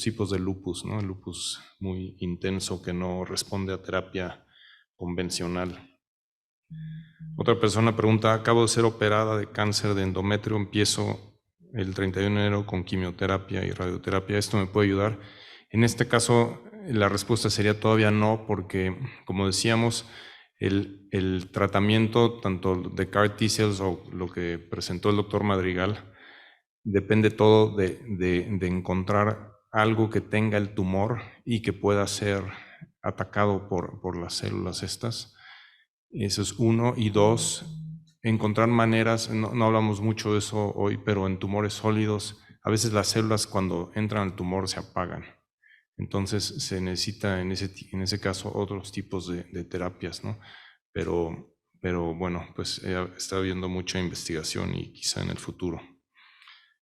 tipos de lupus, ¿no? El lupus muy intenso que no responde a terapia convencional. Otra persona pregunta, acabo de ser operada de cáncer de endometrio, empiezo el 31 de enero con quimioterapia y radioterapia, ¿esto me puede ayudar? En este caso, la respuesta sería todavía no, porque, como decíamos, el tratamiento tanto de CAR T-cells o lo que presentó el doctor Madrigal depende todo de encontrar algo que tenga el tumor y que pueda ser atacado por las células estas. Eso es uno. Y dos, encontrar maneras, no hablamos mucho de eso hoy, pero en tumores sólidos, a veces las células cuando entran al tumor se apagan. Entonces se necesita en ese caso otros tipos de terapias, ¿no? Pero bueno, pues está habiendo mucha investigación y quizá en el futuro.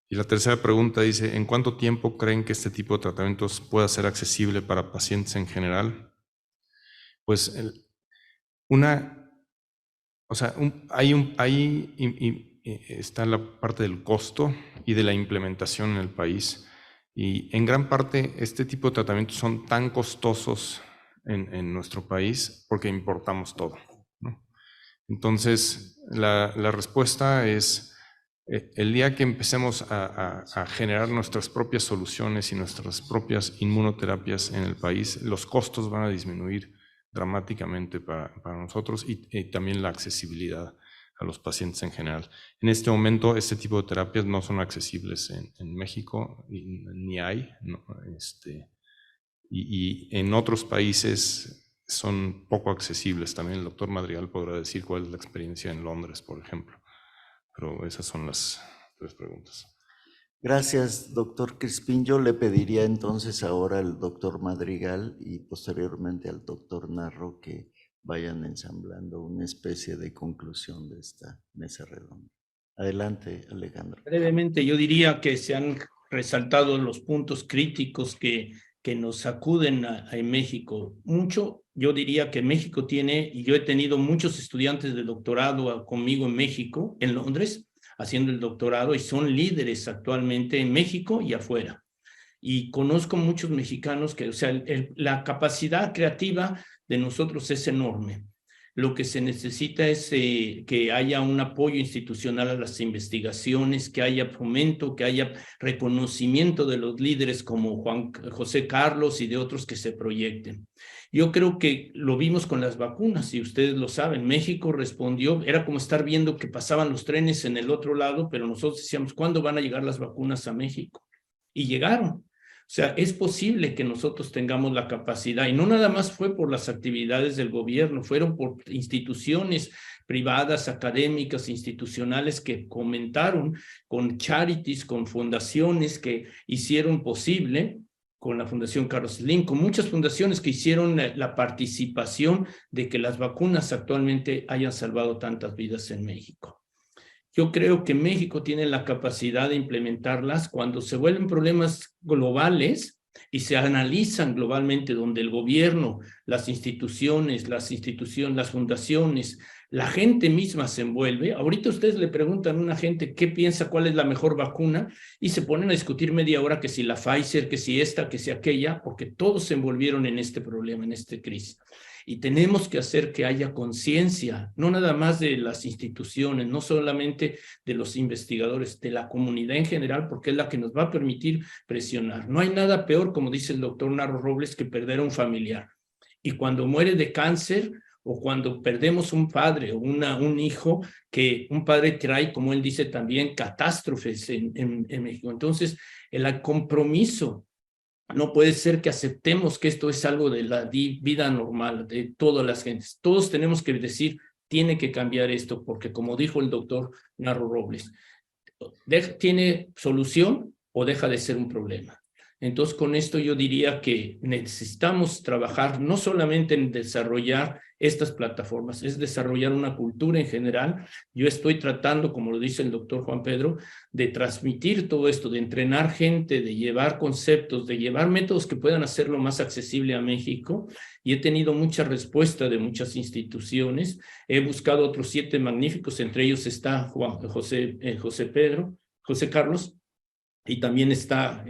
Y la tercera pregunta dice, ¿en cuánto tiempo creen que este tipo de tratamientos pueda ser accesible para pacientes en general? Pues ahí está la parte del costo y de la implementación en el país. Y en gran parte este tipo de tratamientos son tan costosos en nuestro país porque importamos todo, ¿no? Entonces, la respuesta es, el día que empecemos a generar nuestras propias soluciones y nuestras propias inmunoterapias en el país, los costos van a disminuir dramáticamente para nosotros y también la accesibilidad a los pacientes en general. En este momento, este tipo de terapias no son accesibles en México, ni hay, ¿no? Y en otros países son poco accesibles. También el doctor Madrigal podrá decir cuál es la experiencia en Londres, por ejemplo. Pero esas son las 3 preguntas. Gracias, doctor Crispín. Yo le pediría entonces ahora al doctor Madrigal y posteriormente al doctor Narro que vayan ensamblando una especie de conclusión de esta mesa redonda. Adelante, Alejandro. Brevemente, yo diría que se han resaltado los puntos críticos que nos sacuden en México. Yo diría que México tiene, y yo he tenido muchos estudiantes de doctorado conmigo en México, en Londres, haciendo el doctorado, y son líderes actualmente en México y afuera. Y conozco muchos mexicanos que, o sea, la capacidad creativa de nosotros es enorme. Lo que se necesita es que haya un apoyo institucional a las investigaciones, que haya fomento, que haya reconocimiento de los líderes como José Carlos y de otros que se proyecten. Yo creo que lo vimos con las vacunas, y ustedes lo saben, México respondió, era como estar viendo que pasaban los trenes en el otro lado, pero nosotros decíamos, ¿cuándo van a llegar las vacunas a México? Y llegaron. O sea, es posible que nosotros tengamos la capacidad, y no nada más fue por las actividades del gobierno, fueron por instituciones privadas, académicas, institucionales que comentaron, con charities, con fundaciones que hicieron posible, con la Fundación Carlos Slim, con muchas fundaciones que hicieron la participación de que las vacunas actualmente hayan salvado tantas vidas en México. Yo creo que México tiene la capacidad de implementarlas cuando se vuelven problemas globales y se analizan globalmente, donde el gobierno, las instituciones, las fundaciones, la gente misma se envuelve. Ahorita ustedes le preguntan a una gente qué piensa, cuál es la mejor vacuna, y se ponen a discutir media hora que si la Pfizer, que si esta, que si aquella, porque todos se envolvieron en este problema, en esta crisis. Y tenemos que hacer que haya conciencia, no nada más de las instituciones, no solamente de los investigadores, de la comunidad en general, porque es la que nos va a permitir presionar. No hay nada peor, como dice el doctor Narro Robles, que perder a un familiar. Y cuando muere de cáncer, o cuando perdemos un padre o un hijo, que un padre trae, como él dice también, catástrofes en México. Entonces, el compromiso. No puede ser que aceptemos que esto es algo de la vida normal de todas las gentes. Todos tenemos que decir, tiene que cambiar esto, porque como dijo el doctor Narro Robles, ¿tiene solución o deja de ser un problema? Entonces, con esto yo diría que necesitamos trabajar no solamente en desarrollar estas plataformas, es desarrollar una cultura en general. Yo estoy tratando, como lo dice el doctor Juan Pedro, de transmitir todo esto, de entrenar gente, de llevar conceptos, de llevar métodos que puedan hacerlo más accesible a México. Y he tenido mucha respuesta de muchas instituciones. He buscado otros 7 magníficos, entre ellos está José Carlos, y también está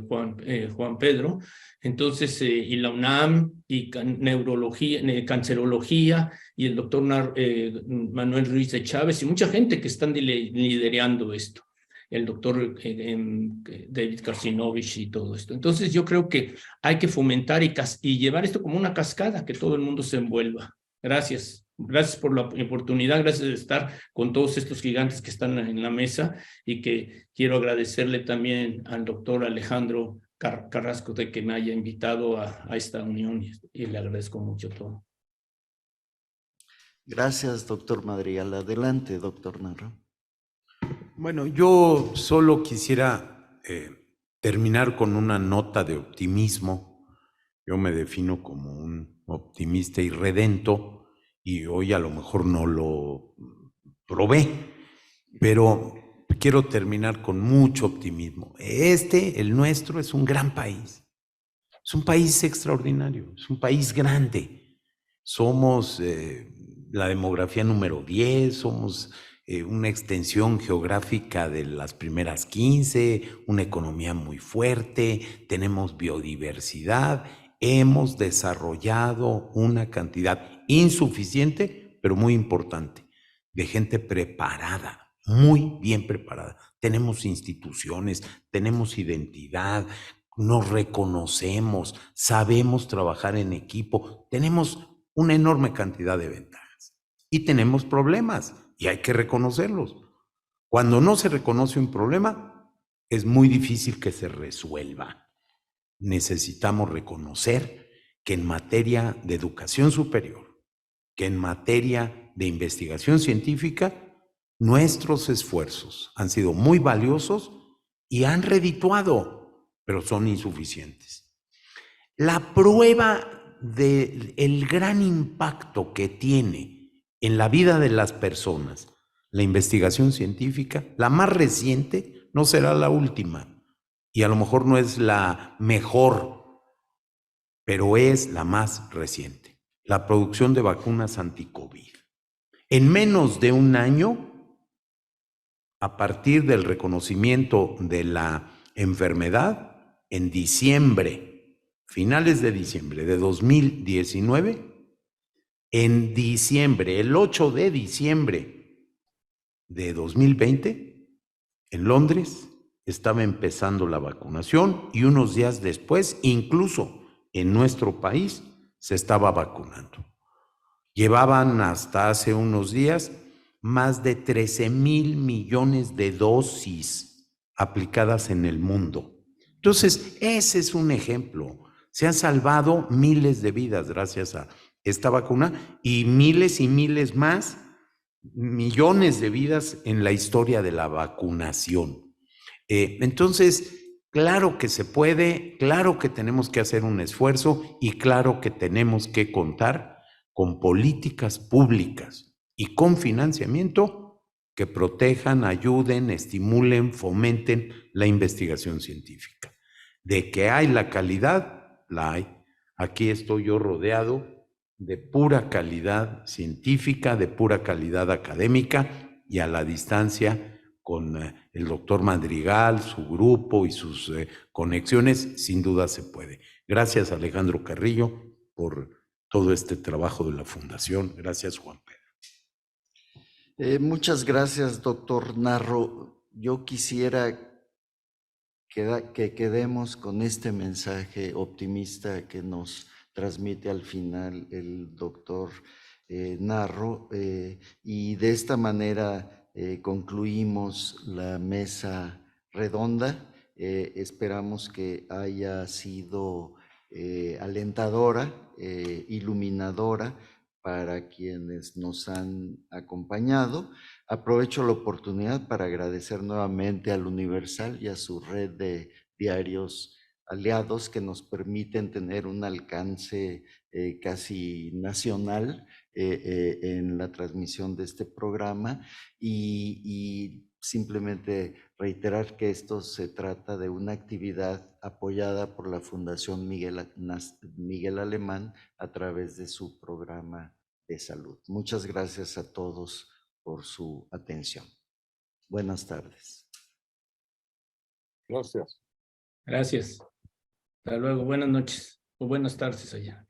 Juan Pedro. Entonces, y la UNAM, y neurología, cancerología, y el doctor Manuel Ruiz de Chávez, y mucha gente que están liderando esto. el doctor David Karsinovich y todo esto. Entonces yo creo que hay que fomentar y llevar esto como una cascada, que todo el mundo se envuelva. Gracias. Gracias por la oportunidad, gracias de estar con todos estos gigantes que están en la mesa, y que quiero agradecerle también al doctor Alejandro Carrasco de que me haya invitado a esta unión, y le agradezco mucho todo. Gracias, doctor Madrigal. Adelante, doctor Narro. Bueno, yo solo quisiera terminar con una nota de optimismo. Yo me defino como un optimista irredento y hoy a lo mejor no lo probé, pero quiero terminar con mucho optimismo. El nuestro, es un gran país. Es un país extraordinario, es un país grande. Somos la demografía número 10, somos una extensión geográfica de las primeras 15, una economía muy fuerte, tenemos biodiversidad, hemos desarrollado una cantidad insuficiente, pero muy importante, de gente preparada, muy bien preparada. Tenemos instituciones, tenemos identidad, nos reconocemos, sabemos trabajar en equipo, tenemos una enorme cantidad de ventajas y tenemos problemas y hay que reconocerlos. Cuando no se reconoce un problema, es muy difícil que se resuelva. Necesitamos reconocer que en materia de educación superior, que en materia de investigación científica, nuestros esfuerzos han sido muy valiosos y han redituado, pero son insuficientes. La prueba del gran impacto que tiene en la vida de las personas la investigación científica, la más reciente, no será la última, y a lo mejor no es la mejor, pero es la más reciente, la producción de vacunas anti-COVID. En menos de un año, a partir del reconocimiento de la enfermedad, en diciembre, finales de diciembre de 2019, en diciembre, el 8 de diciembre de 2020, en Londres, estaba empezando la vacunación y unos días después, incluso en nuestro país, se estaba vacunando. Llevaban hasta hace unos días más de 13,000 millones de dosis aplicadas en el mundo. Entonces, ese es un ejemplo. Se han salvado miles de vidas gracias a esta vacuna y miles más, millones de vidas en la historia de la vacunación. Entonces, claro que se puede, claro que tenemos que hacer un esfuerzo y claro que tenemos que contar con políticas públicas y con financiamiento que protejan, ayuden, estimulen, fomenten la investigación científica. De que hay la calidad, la hay. Aquí estoy yo rodeado de pura calidad científica, de pura calidad académica, y a la distancia con el doctor Madrigal, su grupo y sus conexiones, sin duda se puede. Gracias, Alejandro Carrillo, por todo este trabajo de la Fundación. Gracias, Juan Pedro. Muchas gracias, doctor Narro. Yo quisiera que quedemos con este mensaje optimista que nos transmite al final el doctor Narro, y de esta manera concluimos la mesa redonda. Esperamos que haya sido alentadora, iluminadora para quienes nos han acompañado. Aprovecho la oportunidad para agradecer nuevamente al Universal y a su red de diarios aliados que nos permiten tener un alcance casi nacional en la transmisión de este programa, y simplemente reiterar que esto se trata de una actividad apoyada por la Fundación Miguel Alemán a través de su programa de salud. Muchas gracias a todos por su atención. Buenas tardes. Gracias. Gracias. Hasta luego. Buenas noches o buenas tardes allá.